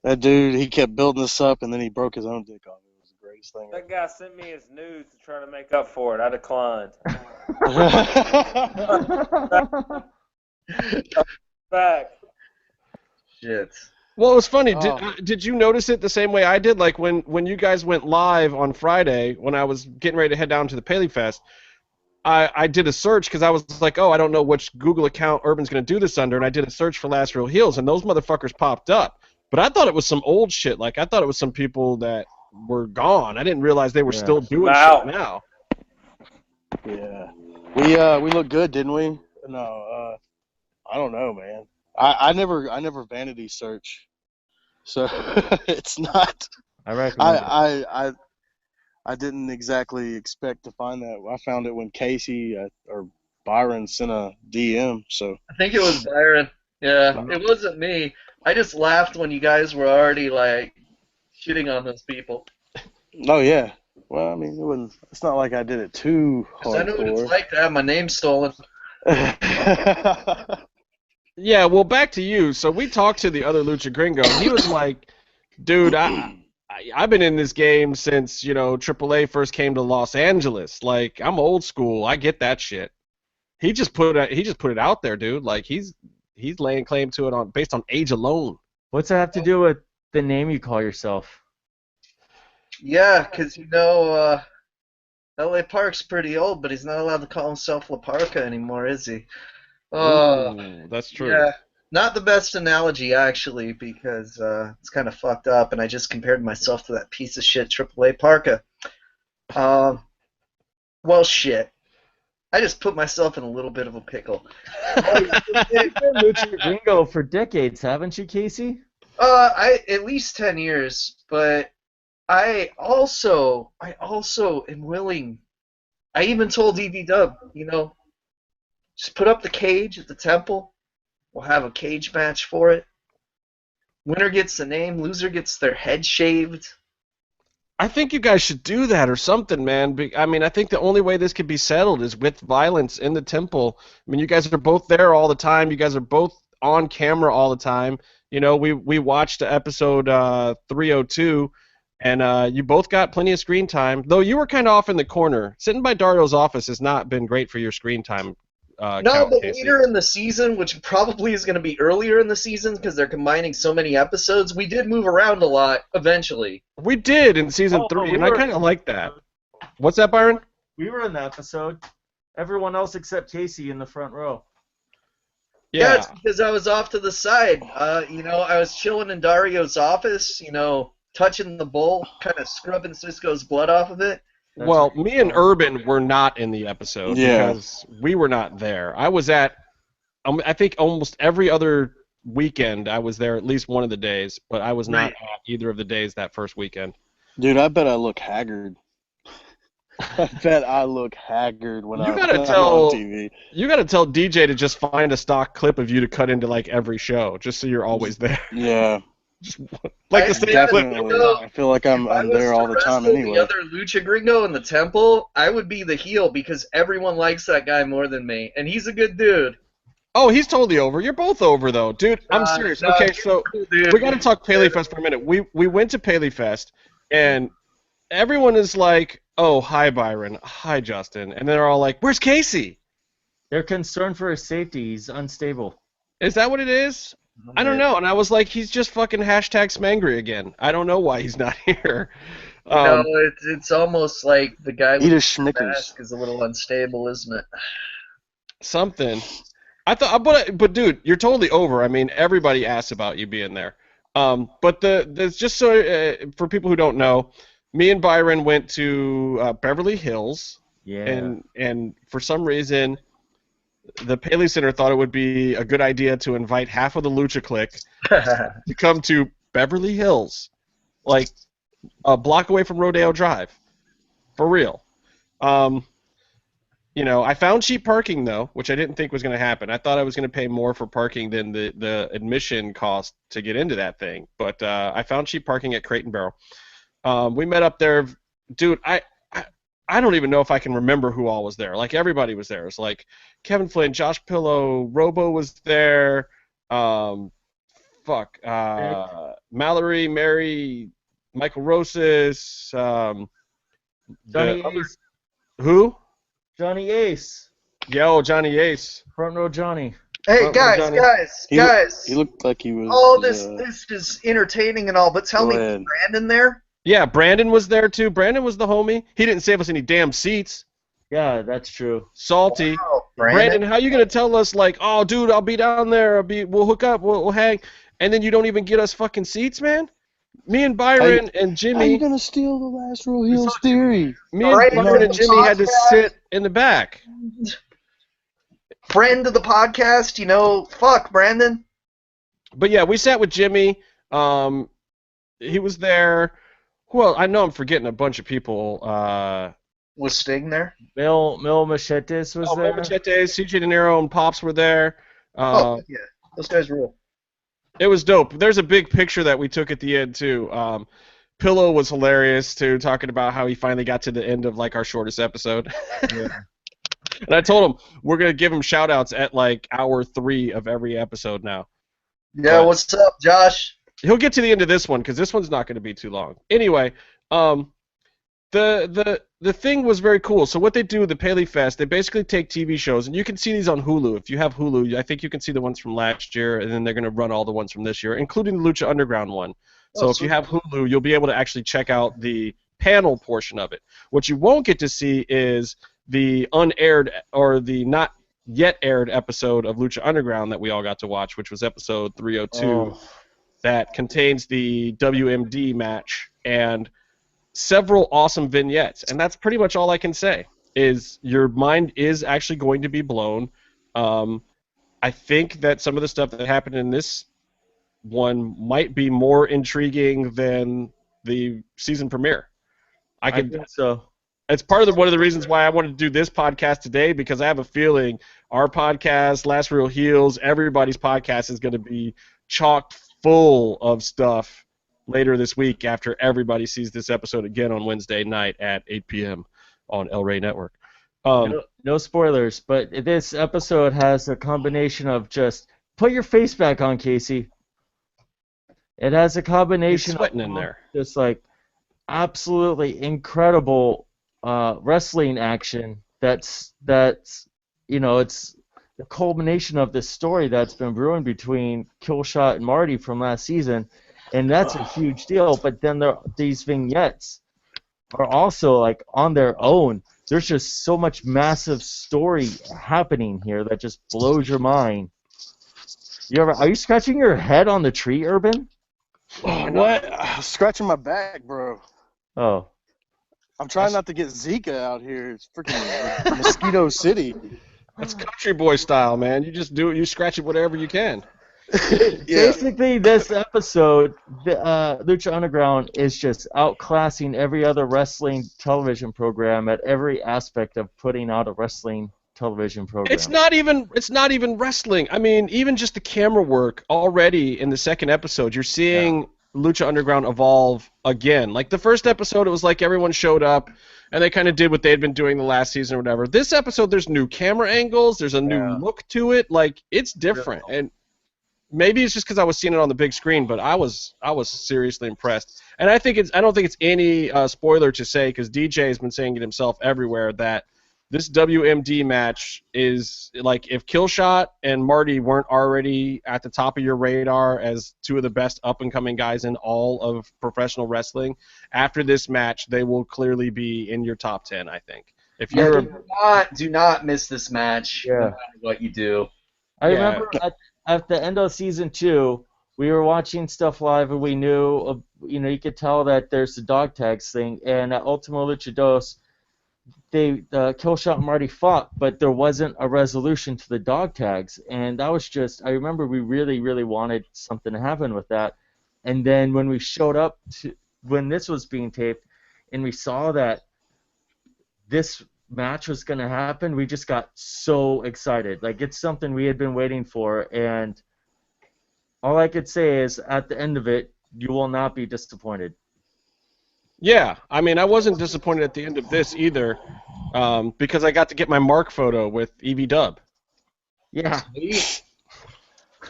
that dude, he kept building this up, and then he broke his own dick off. It was the greatest thing. That guy sent me his nudes to try to make up for it. I declined. Back. Shit. Well, it was funny. Oh. Did you notice it the same way I did? Like when you guys went live on Friday, when I was getting ready to head down to the Paleyfest, I did a search because I was like, oh, I don't know which Google account Urban's going to do this under, and I did a search for Last Real Heels, and those motherfuckers popped up. But I thought it was some old shit. Like, I thought it was some people that were gone. I didn't realize they were still doing shit now. Yeah. We looked good, didn't we? No, I don't know, man. I never vanity search, so it's not. I recommend it. I didn't exactly expect to find that. I found it when Casey or Byron sent a DM. So I think it was Byron. Yeah, it wasn't me. I just laughed when you guys were already like shitting on those people. oh yeah. Well, I mean, it's not like I did it too hardcore. 'Cause I know what it's like to have my name stolen. Yeah, well, back to you. So we talked to the other Lucha Gringo, and he was like, dude, I've been in this game since, AAA first came to Los Angeles. Like, I'm old school. I get that shit. He just put it out there, dude. Like, he's laying claim to it based on age alone. What's that have to do with the name you call yourself? Yeah, because L.A. Park's pretty old, but he's not allowed to call himself La Parka anymore, is he? Ooh, that's true. Yeah, not the best analogy, actually, because it's kind of fucked up, and I just compared myself to that piece of shit AAA Parka. Well, shit. I just put myself in a little bit of a pickle. You've been Lucha Gringo for decades, haven't you, Casey? At least 10 years, but I also am willing. I even told EV Dub, just put up the cage at the temple. We'll have a cage match for it. Winner gets the name, loser gets their head shaved. I think you guys should do that or something, man. I mean, I think the only way this could be settled is with violence in the temple. I mean, you guys are both there all the time. You guys are both on camera all the time. We watched episode 302, and you both got plenty of screen time. Though you were kind of off in the corner. Sitting by Dario's office has not been great for your screen time. No, but later in the season, which probably is going to be earlier in the season because they're combining so many episodes, we did move around a lot eventually. We did in season 3, and I kind of like that. What's that, Byron? We were in the episode. Everyone else except Casey in the front row. Yeah, it's because I was off to the side. I was chilling in Dario's office, touching the bowl, kind of scrubbing Cisco's blood off of it. Well, me and Urban were not in the episode because we were not there. I was at, I think almost every other weekend I was there at least one of the days, but I was not at either of the days that first weekend. Dude, I bet I look haggard. I bet I look haggard when I'm on TV. You gotta tell DJ to just find a stock clip of you to cut into like every show, just so you're always there. Yeah. Just like the same clip. I feel like I'm there all the time anyway. The other Lucha Gringo in the temple, I would be the heel because everyone likes that guy more than me, and he's a good dude. Oh, he's totally over. You're both over though, dude. I'm serious. Okay, so we gotta talk Paleyfest for a minute. We went to Paleyfest, and everyone is like, "Oh, hi Byron, hi Justin," and they're all like, "Where's Casey?" They're concerned for his safety. He's unstable. Is that what it is? I don't know, and I was like, he's just fucking #Smangry again. I don't know why he's not here. It's almost like the guy with the mask is a little unstable, isn't it? Something. I thought, but dude, you're totally over. I mean, everybody asks about you being there. But there's just so for people who don't know, me and Byron went to Beverly Hills. Yeah. And for some reason, the Paley Center thought it would be a good idea to invite half of the Lucha Clique to come to Beverly Hills, like a block away from Rodeo Drive, for real. I found cheap parking though, which I didn't think was going to happen. I thought I was going to pay more for parking than the admission cost to get into that thing, but I found cheap parking at Crate and Barrel. We met up there, dude. I don't even know if I can remember who all was there. Like, everybody was there. It was like Kevin Flynn, Josh Pillow, Robo was there. Mallory, Mary, Michael Rosas. Johnny Ace. Who? Johnny Ace. Yo, Johnny Ace. Front row Johnny. Hey, Well, guys, Johnny. guys. He looked like he was. Oh, this is entertaining and all, but tell Go me, ahead. was Brandon there? Yeah, Brandon was there too. Brandon was the homie. He didn't save us any damn seats. Yeah, that's true. Salty. Wow, Brandon, how you gonna tell us like, oh, dude, I'll be down there. We'll hook up. We'll hang, and then you don't even get us fucking seats, man. Me and Byron and How Jimmy. you gonna steal the last Real Heels theory? Me and Brandon Byron and Jimmy had to podcast. sit in the back. Friend of the podcast, you know, fuck, Brandon. But yeah, we sat with Jimmy. He was there. Well, I know I'm forgetting a bunch of people. Was Sting there? Mil Machetes was there. Machete, CJ De Niro, and Pops were there. Oh, yeah. Those guys rule. It was dope. There's a big picture that we took at the end too. Pillow was hilarious too, talking about how he finally got to the end of like our shortest episode. Yeah. And I told him we're gonna give him shout outs at like hour 3 of every episode now. Yeah, But what's up, Josh? he'll get to the end of this one because this one's not going to be too long. Anyway, the thing was very cool. So what they do, the Paleyfest, they basically take TV shows, and you can see these on Hulu. If you have Hulu, I think you can see the ones from last year, and then they're going to run all the ones from this year, including the Lucha Underground one. So if you have Hulu, you'll be able to actually check out the panel portion of it. What you won't get to see is the unaired or the not yet aired episode of Lucha Underground that we all got to watch, which was episode 302, that contains the WMD match and several awesome vignettes. And that's pretty much all I can say, is your mind is actually going to be blown. I think that some of the stuff that happened in this one might be more intriguing than the season premiere. I think so. It's part of one of the reasons why I wanted to do this podcast today, because I have a feeling our podcast, Last Real Heels, everybody's podcast is going to be chocked full of stuff later this week after everybody sees this episode again on Wednesday night at 8 p.m. on El Rey Network. No spoilers, but this episode has a combination of just put your face back on, Casey. It has a combination He's sweating of in there. just like absolutely incredible wrestling action. That's you know, it's the culmination of this story that's been brewing between Killshot and Marty from last season, and that's a huge deal. But then these vignettes are also like on their own. There's just so much massive story happening here that just blows your mind. Are you scratching your head on the tree, Urban? What? Scratching my back, bro. Oh. I'm trying not to get Zika out here. It's freaking Mosquito City. That's country boy style, man. You just do it. You scratch it whatever you can. Basically, this episode, Lucha Underground is just outclassing every other wrestling television program at every aspect of putting out a wrestling television program. It's not even wrestling. I mean, even just the camera work already in the second episode, you're seeing Lucha Underground evolve again. Like the first episode, it was like everyone showed up and they kind of did what they had been doing the last season or whatever. This episode, there's new camera angles, there's a new look to it. Like it's different, and maybe it's just because I was seeing it on the big screen, but I was seriously impressed. And I don't think it's any spoiler to say, because DJ has been saying it himself everywhere, that this WMD match is like, if Killshot and Marty weren't already at the top of your radar as two of the best up-and-coming guys in all of professional wrestling, after this match, they will clearly be in your top 10, I think. If you're do not miss this match, no matter what you do. I remember at the end of season 2, we were watching stuff live, and we knew, you could tell that there's the dog tags thing, and at Ultimo Luchados, Killshot and Marty fought, but there wasn't a resolution to the dog tags, and that was just, I remember we really, really wanted something to happen with that, and then when we showed up when this was being taped, and we saw that this match was going to happen, we just got so excited. Like, it's something we had been waiting for, and all I could say is, at the end of it, you will not be disappointed. Yeah, I mean, I wasn't disappointed at the end of this either, because I got to get my mark photo with Evie Dub. Yeah.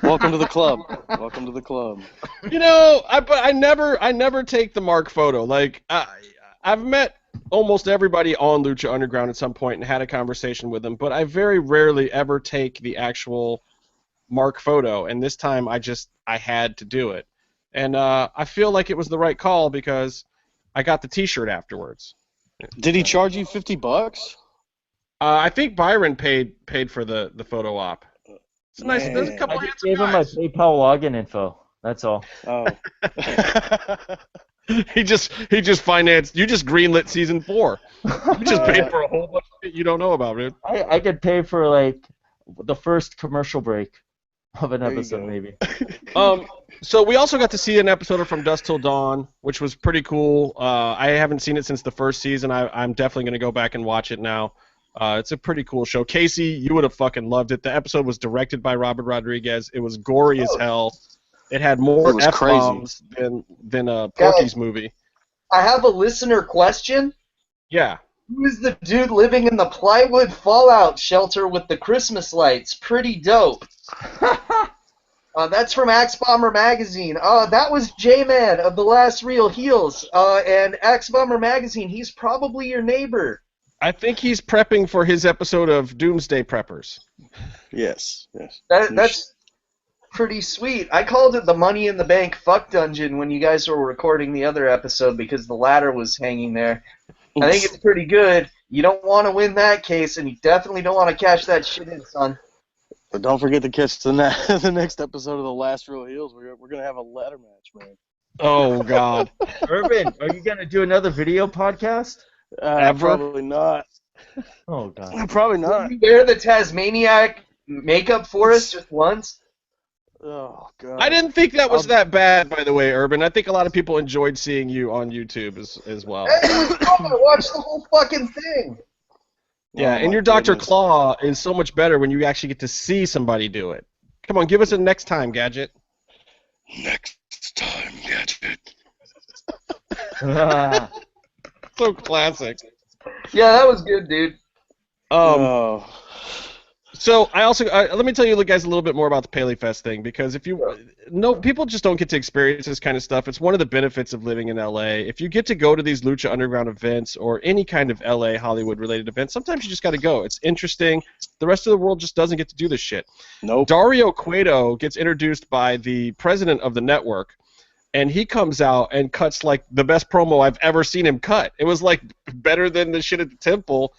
Welcome to the club. Welcome to the club. You know, I never take the mark photo. Like, I've met almost everybody on Lucha Underground at some point and had a conversation with them, but I very rarely ever take the actual mark photo, and this time I had to do it. And I feel like it was the right call because I got the T-shirt afterwards. Did he charge you $50? I think Byron paid for the photo op. It's nice. Man. There's a couple I just handsome gave him my guys. PayPal login info. That's all. Oh. He just financed. You just greenlit season 4. You just paid for a whole bunch of shit you don't know about, dude. I could pay for like the first commercial break of an There you episode, go. maybe. So we also got to see an episode of From Dusk Till Dawn, which was pretty cool. I haven't seen it since the first season. I'm definitely going to go back and watch it now. It's a pretty cool show. Casey, you would have fucking loved it. The episode was directed by Robert Rodriguez. It was gory as hell. It had more It was F-bombs than a Porky's movie. I have a listener question. Yeah. Who is the dude living in the plywood fallout shelter with the Christmas lights? Pretty dope. That's from Axe Bomber Magazine. That was J-Man of The Last Real Heels. And Axe Bomber Magazine, he's probably your neighbor. I think he's prepping for his episode of Doomsday Preppers. Yes. That's pretty sweet. I called it the Money in the Bank fuck dungeon when you guys were recording the other episode because the ladder was hanging there. I think it's pretty good. You don't want to win that case, and you definitely don't want to cash that shit in, son. But don't forget to catch the next episode of The Last Real Heels. We're going to have a ladder match, man. Oh, God. Urban, are you gonna do another video podcast? Ever? Probably not. Oh God. Probably not. Can you wear the Tasmaniac makeup for us just once? Oh, God. I didn't think that was that bad, by the way, Urban. I think a lot of people enjoyed seeing you on YouTube as well. It was fun. I watched the whole fucking thing. Yeah, Oh, and my your Dr. goodness. Claw is so much better when you actually get to see somebody do it. Come on, give us a next time, Gadget. Next time, Gadget. So classic. Yeah, that was good, dude. Oh. So I also let me tell you guys a little bit more about the Paleyfest thing because if you people just don't get to experience this kind of stuff. It's one of the benefits of living in LA. If you get to go to these Lucha Underground events or any kind of LA Hollywood related event, sometimes you just got to go. It's interesting. The rest of the world just doesn't get to do this shit. Nope. Dario Cueto gets introduced by the president of the network, and he comes out and cuts like the best promo I've ever seen him cut. It was like better than the shit at the temple.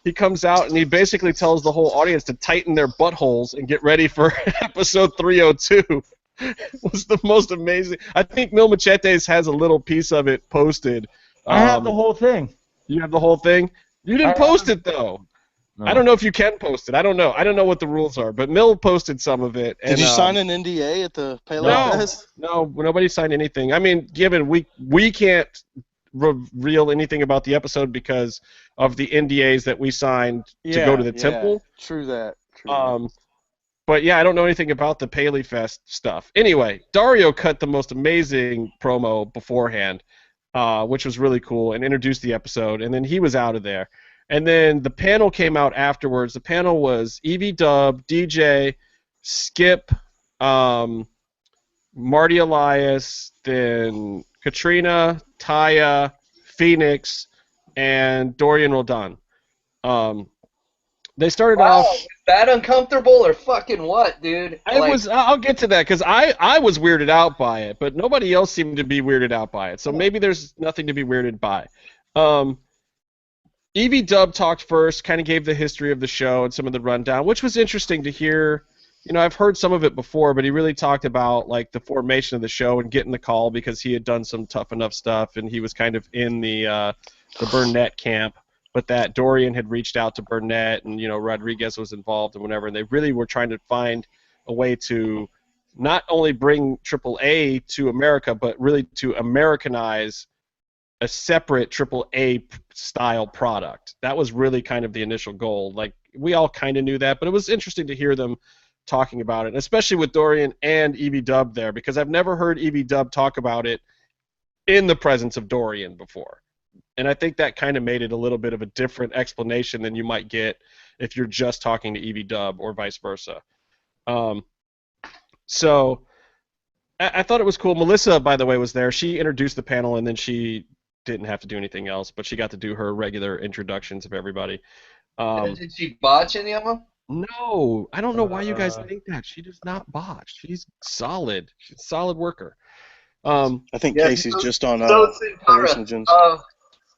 He comes out and he basically tells the whole audience to tighten their buttholes and get ready for episode 302. It was the most amazing. I think Mil Machetes has a little piece of it posted. I have the whole thing. You have the whole thing? You didn't post it, though. No. I don't know if you can post it. I don't know. I don't know what the rules are. But Mil posted some of it. Did you sign an NDA at the Paleyfest? No, nobody signed anything. I mean, given we can't reveal anything about the episode because of the NDAs that we signed to go to the temple. True that. But yeah, I don't know anything about the Paleyfest stuff. Anyway, Dario cut the most amazing promo beforehand, which was really cool, and introduced the episode, and then he was out of there. And then the panel came out afterwards. The panel was Evie Dub, DJ, Skip, Marty Elias, then Katrina, Taya, Phoenix, and Dorian Roldan. They started off. Was that uncomfortable or fucking what, dude? I'll get to that because I was weirded out by it, but nobody else seemed to be weirded out by it. So maybe there's nothing to be weirded by. Evie Dub talked first, kind of gave the history of the show and some of the rundown, which was interesting to hear. You know, I've heard some of it before, but he really talked about like the formation of the show and getting the call because he had done some tough enough stuff and he was kind of in the Burnett camp, but that Dorian had reached out to Burnett and Rodriguez was involved and whatever, and they really were trying to find a way to not only bring AAA to America, but really to Americanize a separate AAA style product. That was really kind of the initial goal. Like we all kind of knew that, but it was interesting to hear them talking about it, especially with Dorian and Evie Dub there, because I've never heard Evie Dub talk about it in the presence of Dorian before. And I think that kind of made it a little bit of a different explanation than you might get if you're just talking to Evie Dub or vice versa. So I thought it was cool. Melissa, by the way, was there. She introduced the panel, and then she didn't have to do anything else, but she got to do her regular introductions of everybody. Did she botch any of them? No, I don't know why you guys think that. She does not botch. She's solid. She's a solid worker. I think Yeah, Casey's just on so is Sin Cara. hallucinogens.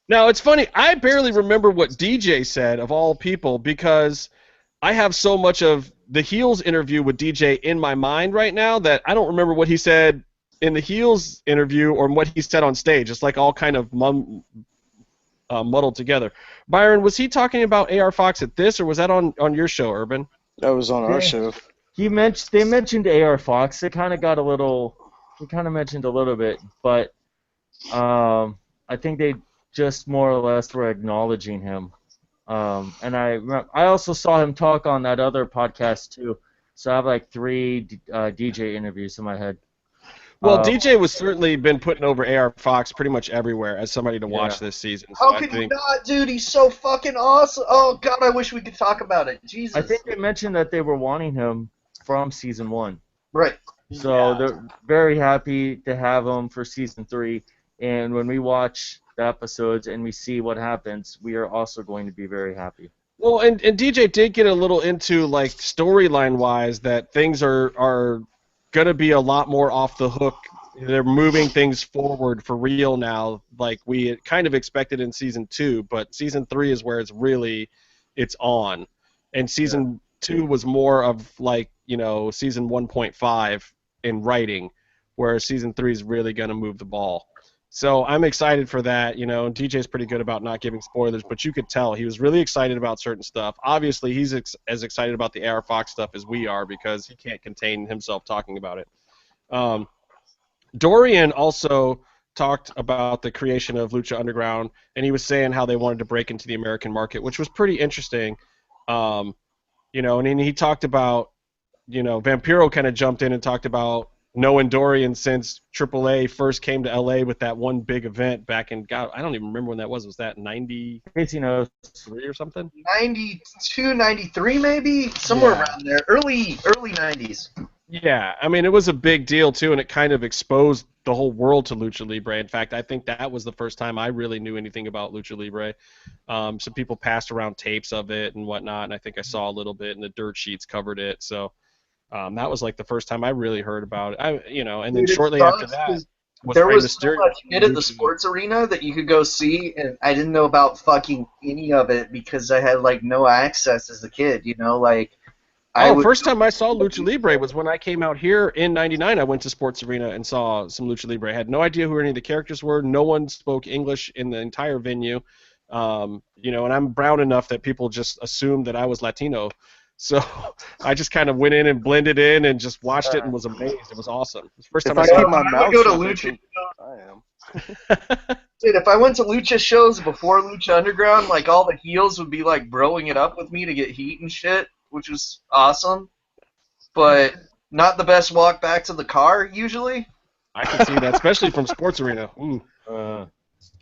Now, it's funny. I barely remember what DJ said, of all people, because I have so much of the Heels interview with DJ in my mind right now that I don't remember what he said in the Heels interview or what he said on stage. It's like all kind of muddled together. Byron, was he talking about AR Fox at this, or was that on your show, Urban? That was on our show. They mentioned AR Fox. They kind of mentioned a little bit, but I think they just more or less were acknowledging him. And I also saw him talk on that other podcast too. So I have like 3 DJ interviews in my head. Well, DJ was certainly been putting over AR Fox pretty much everywhere as somebody to watch this season. So How can you not, dude? He's so fucking awesome. Oh, God, I wish we could talk about it. Jesus. I think they mentioned that they were wanting him from season 1. Right. So they're very happy to have him for season 3. And when we watch the episodes and we see what happens, we are also going to be very happy. Well, and DJ did get a little into, like, storyline-wise, that things are going to be a lot more off the hook. They're moving things forward for real now, like we kind of expected in season 2, but season 3 is where it's on. And season 2 was more of, like, season 1.5 in writing, whereas season 3 is really going to move the ball. So I'm excited for that. DJ's pretty good about not giving spoilers, but you could tell he was really excited about certain stuff. Obviously, he's as excited about the AR Fox stuff as we are because he can't contain himself talking about it. Dorian also talked about the creation of Lucha Underground, and he was saying how they wanted to break into the American market, which was pretty interesting. And he talked about, Vampiro kind of jumped in and talked about knowing Dorian since AAA first came to LA with that one big event back in, God, I don't even remember when that was. Was that 93 or something? 92, 93 maybe? Somewhere around there. Early 90s. Yeah, I mean, it was a big deal, too, and it kind of exposed the whole world to Lucha Libre. In fact, I think that was the first time I really knew anything about Lucha Libre. Some people passed around tapes of it and whatnot, and I think I saw a little bit, and the dirt sheets covered it. So that was like the first time I really heard about it. And then shortly after that, there was so much shit at the sports arena that you could go see, and I didn't know about fucking any of it because I had like no access as a kid. First time I saw Lucha Libre was when I came out here in '99. I went to Sports Arena and saw some Lucha Libre. I had no idea who any of the characters were. No one spoke English in the entire venue. And I'm brown enough that people just assumed that I was Latino. So I just kind of went in and blended in and just watched it and was amazed. It was awesome. It was the first time I saw keep my mouth go to shut, Lucha. I am. Dude, if I went to Lucha shows before Lucha Underground, like all the heels would be like broing it up with me to get heat and shit, which was awesome. But not the best walk back to the car usually. I can see that, especially from Sports Arena. Ooh.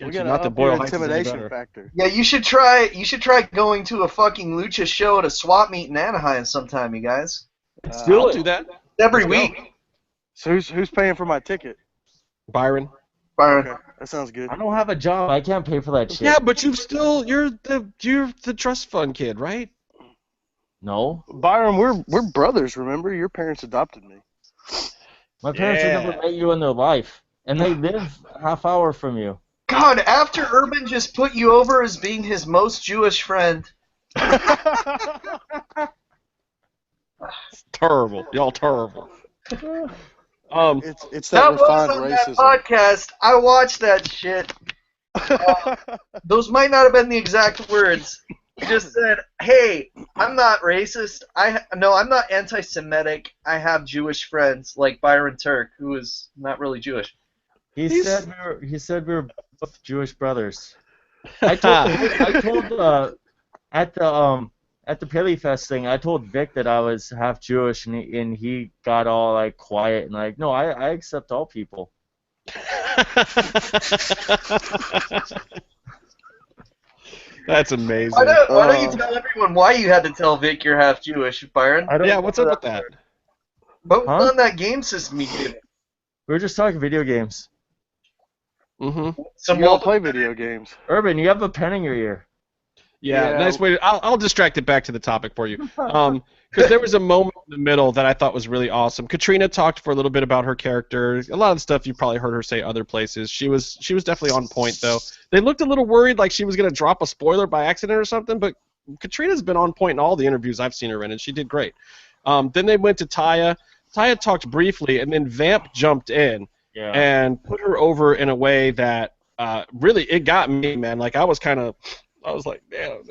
We got not to to boil heights intimidation factor. Yeah, you should try going to a fucking Lucha show at a swap meet in Anaheim sometime, you guys. I'll do that Every week. So who's paying for my ticket? Byron. Okay, that sounds good. I don't have a job. I can't pay for that shit. Yeah, but you're the trust fund kid, right? No. Byron, we're brothers. Remember, your parents adopted me. My parents have never met you in their life, and they live a half hour from you. God, after Urban just put you over as being his most Jewish friend. It's terrible. Y'all terrible. It's that refined on racism. That podcast. I watched that shit. Those might not have been the exact words. He just said, "Hey, I'm not racist. I'm not anti-Semitic. I have Jewish friends like Byron Turk, who is not really Jewish." He said we were both Jewish brothers. I told at the Paleyfest thing, I told Vic that I was half Jewish, and he got all like quiet and like, no, I accept all people. That's amazing. Why don't you tell everyone why you had to tell Vic you're half Jewish, Byron? Yeah, what's up with that? What was on that game system you did? We were just talking video games. Mm-hmm. You all play video games. Urban, you have a pen in your ear. Yeah, Yeah. nice way to, I'll distract it back to the topic for you. Because there was a moment in the middle that I thought was really awesome. Katrina talked for a little bit about her character. A lot of the stuff you probably heard her say other places. She was definitely on point, though. They looked a little worried like she was going to drop a spoiler by accident or something, but Katrina's been on point in all the interviews I've seen her in, and she did great. Then they went to Taya. Taya talked briefly, and then Vamp jumped in and put her over in a way that really, it got me, man. Like, I was like, damn.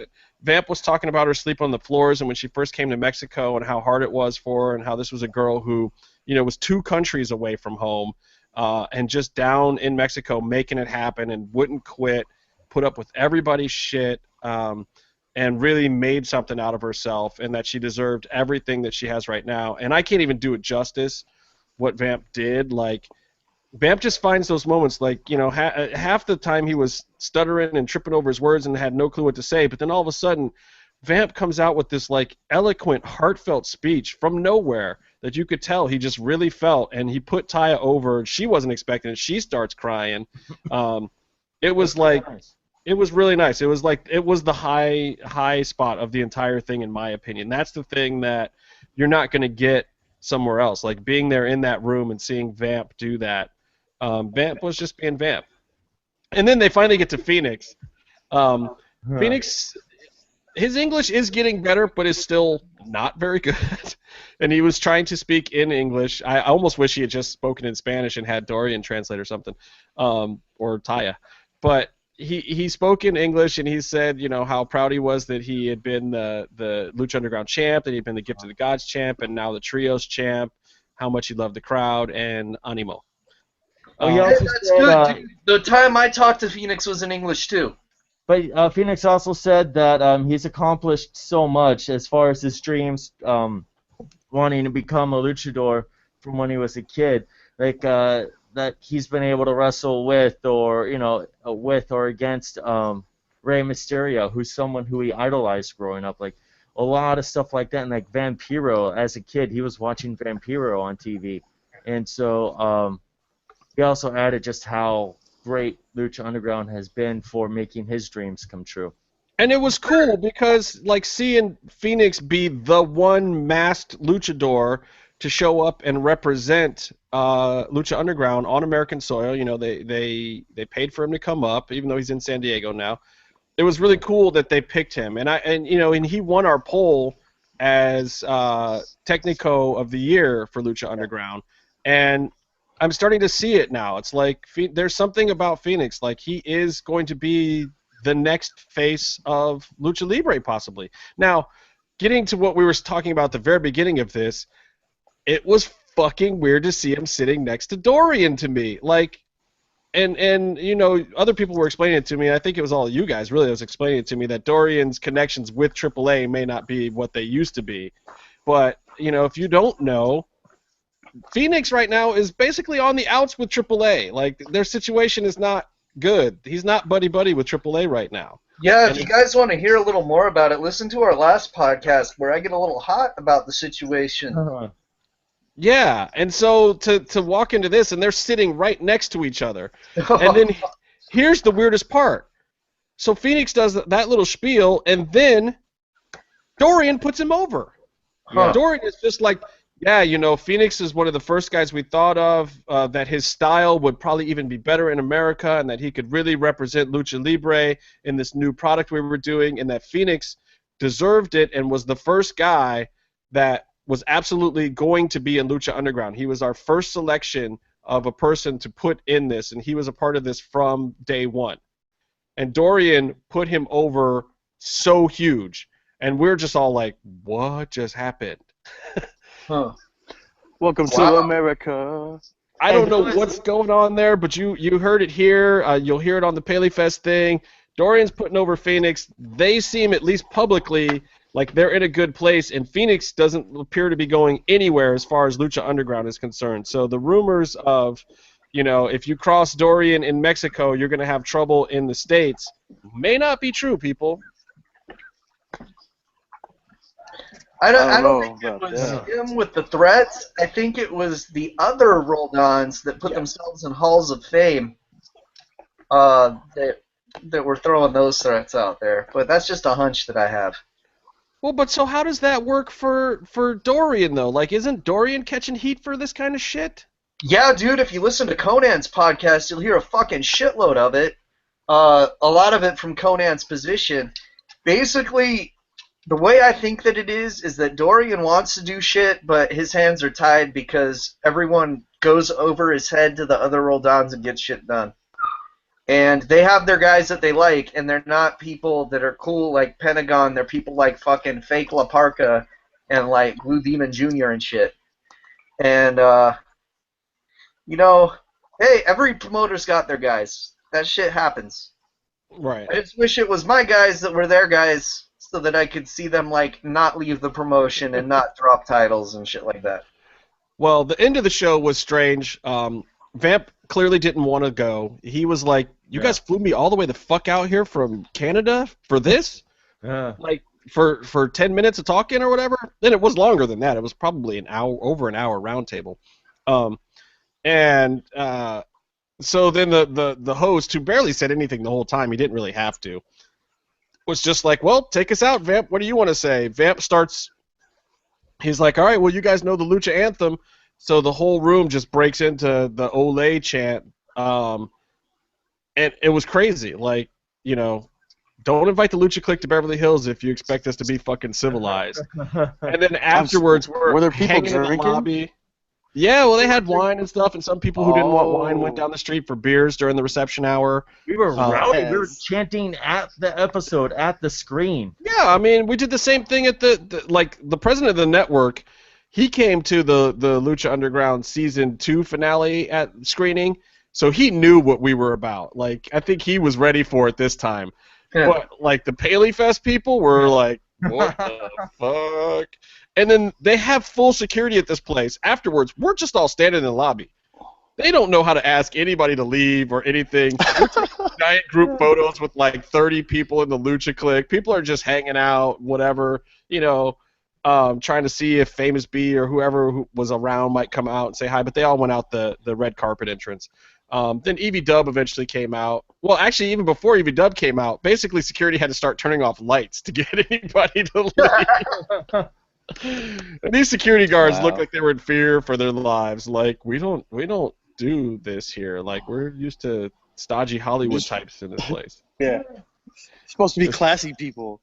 Vamp was talking about her sleep on the floors and when she first came to Mexico and how hard it was for her and how this was a girl who, was 2 countries away from home and just down in Mexico making it happen and wouldn't quit, put up with everybody's shit, and really made something out of herself, and that she deserved everything that she has right now. And I can't even do it justice, what Vamp did. Like, Vamp just finds those moments, like, half the time he was stuttering and tripping over his words and had no clue what to say, but then all of a sudden, Vamp comes out with this, like, eloquent, heartfelt speech from nowhere that you could tell he just really felt, and he put Taya over. She wasn't expecting it. She starts crying. It was like... It was really nice. It was like it was the high spot of the entire thing, in my opinion. That's the thing that you're not going to get somewhere else. Like, being there in that room and seeing Vamp do that. Vamp was just being Vamp. And then they finally get to Phoenix. Phoenix, his English is getting better, but is still not very good. And he was trying to speak in English. I almost wish he had just spoken in Spanish and had Dorian translate or something, or Taya. But he spoke in English, and he said, how proud he was that he had been the Lucha Underground champ, that he'd been the Gift of the Gods champ, and now the Trios champ, how much he loved the crowd, and animo. That's good, dude. The time I talked to Phoenix was in English, too. But Phoenix also said that he's accomplished so much as far as his dreams, wanting to become a luchador from when he was a kid. Like, that he's been able to wrestle with or against Rey Mysterio, who's someone who he idolized growing up. Like, a lot of stuff like that. And like Vampiro, as a kid, he was watching Vampiro on TV. And so he also added just how great Lucha Underground has been for making his dreams come true. And it was cool because, like, seeing Phoenix be the one masked luchador to show up and represent Lucha Underground on American soil. They paid for him to come up, even though he's in San Diego now. It was really cool that they picked him, and he won our poll as Technico of the Year for Lucha Underground, and I'm starting to see it now. It's like there's something about Phoenix, like he is going to be the next face of Lucha Libre, possibly. Now, getting to what we were talking about at the very beginning of this, it was fucking weird to see him sitting next to Dorian, to me. Like, and other people were explaining it to me. I think it was all you guys really that was explaining it to me, that Dorian's connections with AAA may not be what they used to be. But, if you don't know, Phoenix right now is basically on the outs with AAA. Like, their situation is not good. He's not buddy-buddy with AAA right now. Yeah, if you guys want to hear a little more about it, listen to our last podcast where I get a little hot about the situation. Yeah, and so to walk into this, and they're sitting right next to each other. And then here's the weirdest part. So Phoenix does that little spiel, and then Dorian puts him over. Dorian is just like, Phoenix is one of the first guys we thought of, that his style would probably even be better in America, and that he could really represent Lucha Libre in this new product we were doing, and that Phoenix deserved it and was the first guy that was absolutely going to be in Lucha Underground. He was our first selection of a person to put in this, and he was a part of this from day one. And Dorian put him over so huge, and we're just all like, what just happened? Welcome to America. I don't know what's going on there, but you heard it here. You'll hear it on the Paleyfest thing. Dorian's putting over Phoenix. They seem, at least publicly, like they're in a good place, and Phoenix doesn't appear to be going anywhere as far as Lucha Underground is concerned. So the rumors of, if you cross Dorian in Mexico, you're going to have trouble in the States, may not be true, people. I don't think it was him with the threats. I think it was the other Roll-Dons that put themselves in halls of fame. That that were throwing those threats out there, but that's just a hunch that I have. Well, but so how does that work for Dorian though? Like, isn't Dorian catching heat for this kind of shit? Yeah, dude, if you listen to Conan's podcast, you'll hear a fucking shitload of it. A lot of it from Conan's position. Basically, the way I think that it is that Dorian wants to do shit, but his hands are tied because everyone goes over his head to the other Roldans and gets shit done. And they have their guys that they like, and they're not people that are cool like Pentagon. They're people like fucking Fake La Parka and like Blue Demon Jr. and shit. And, you know, hey, every promoter's got their guys. That shit happens. Right. I just wish it was my guys that were their guys so that I could see them, like, not leave the promotion and not drop titles and shit like that. Well, the end of the show was strange. Vamp clearly didn't want to go. He was like, you guys flew me all the way the fuck out here from Canada for this? Like, for 10 minutes of talking or whatever? Then it was longer than that. It was probably over an hour roundtable. So then the host, who barely said anything the whole time, he didn't really have to, was just like, well, take us out, Vamp. What do you want to say? Vamp starts, he's like, all right, well, you guys know the Lucha Anthem. So the whole room just breaks into the Olay chant. And it was crazy. Like, you know, don't invite the Lucha Clique to Beverly Hills if you expect us to be fucking civilized. And then afterwards, were there people hanging in the drinking? lobby. Yeah, well, they had wine and stuff, and some people who didn't want wine went down the street for beers during the reception hour. We were rowdy. We were Yes. chanting at the episode, at the screen. Yeah, I mean, we did the same thing at the president of the network. He came to the Lucha Underground season 2 finale at screening, so he knew what we were about. Like, I think he was ready for it this time. Yeah. But like the Paleyfest people were like, what the fuck? And then they have full security at this place. Afterwards, we're just all standing in the lobby. They don't know how to ask anybody to leave or anything. We're taking giant group photos with like 30 people in the Lucha Clique. People are just hanging out, whatever, you know, trying to see if Famous B or whoever who was around might come out and say hi. But they all went out the red carpet entrance. Then Evie Dub eventually came out. Well, actually, even before Evie Dub came out, basically security had to start turning off lights to get anybody to leave. And these security guards looked like they were in fear for their lives. Like, we don't do this here. Like, we're used to stodgy Hollywood types in this place. Yeah. Supposed to be classy people.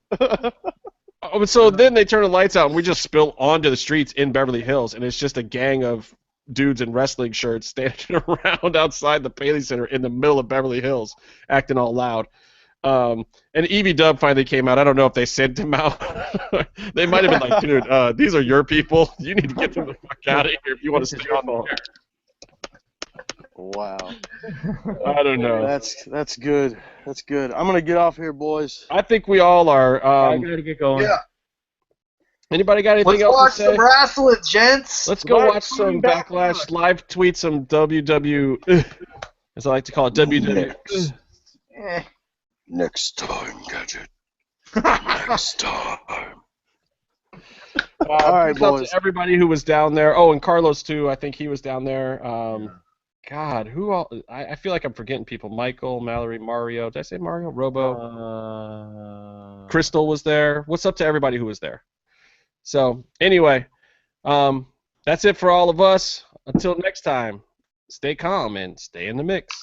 Oh, so then they turn the lights out and we just spill onto the streets in Beverly Hills, and it's just a gang of dudes in wrestling shirts standing around outside the Paley Center in the middle of Beverly Hills, acting all loud. And Evie Dub finally came out. I don't know if they sent him out. They might have been like, dude, these are your people. You need to get them the fuck out of here if you want to stay on the air. Wow. I don't know. That's good. That's good. I'm gonna get off here, boys. I think we all are. I gotta get going. Yeah. Anybody got anything Let's else watch to say? some wrestling, gents. Let's go watch some Backlash, live tweet some WW, as I like to call it, WW. Eh. Next time, Gadget. Next time. All right, boys. To everybody who was down there. Oh, and Carlos too. I think he was down there. God, who all? I feel like I'm forgetting people. Michael, Mallory, Mario. Did I say Mario? Robo. Crystal was there. What's up to everybody who was there? So anyway, that's it for all of us. Until next time, stay calm and stay in the mix.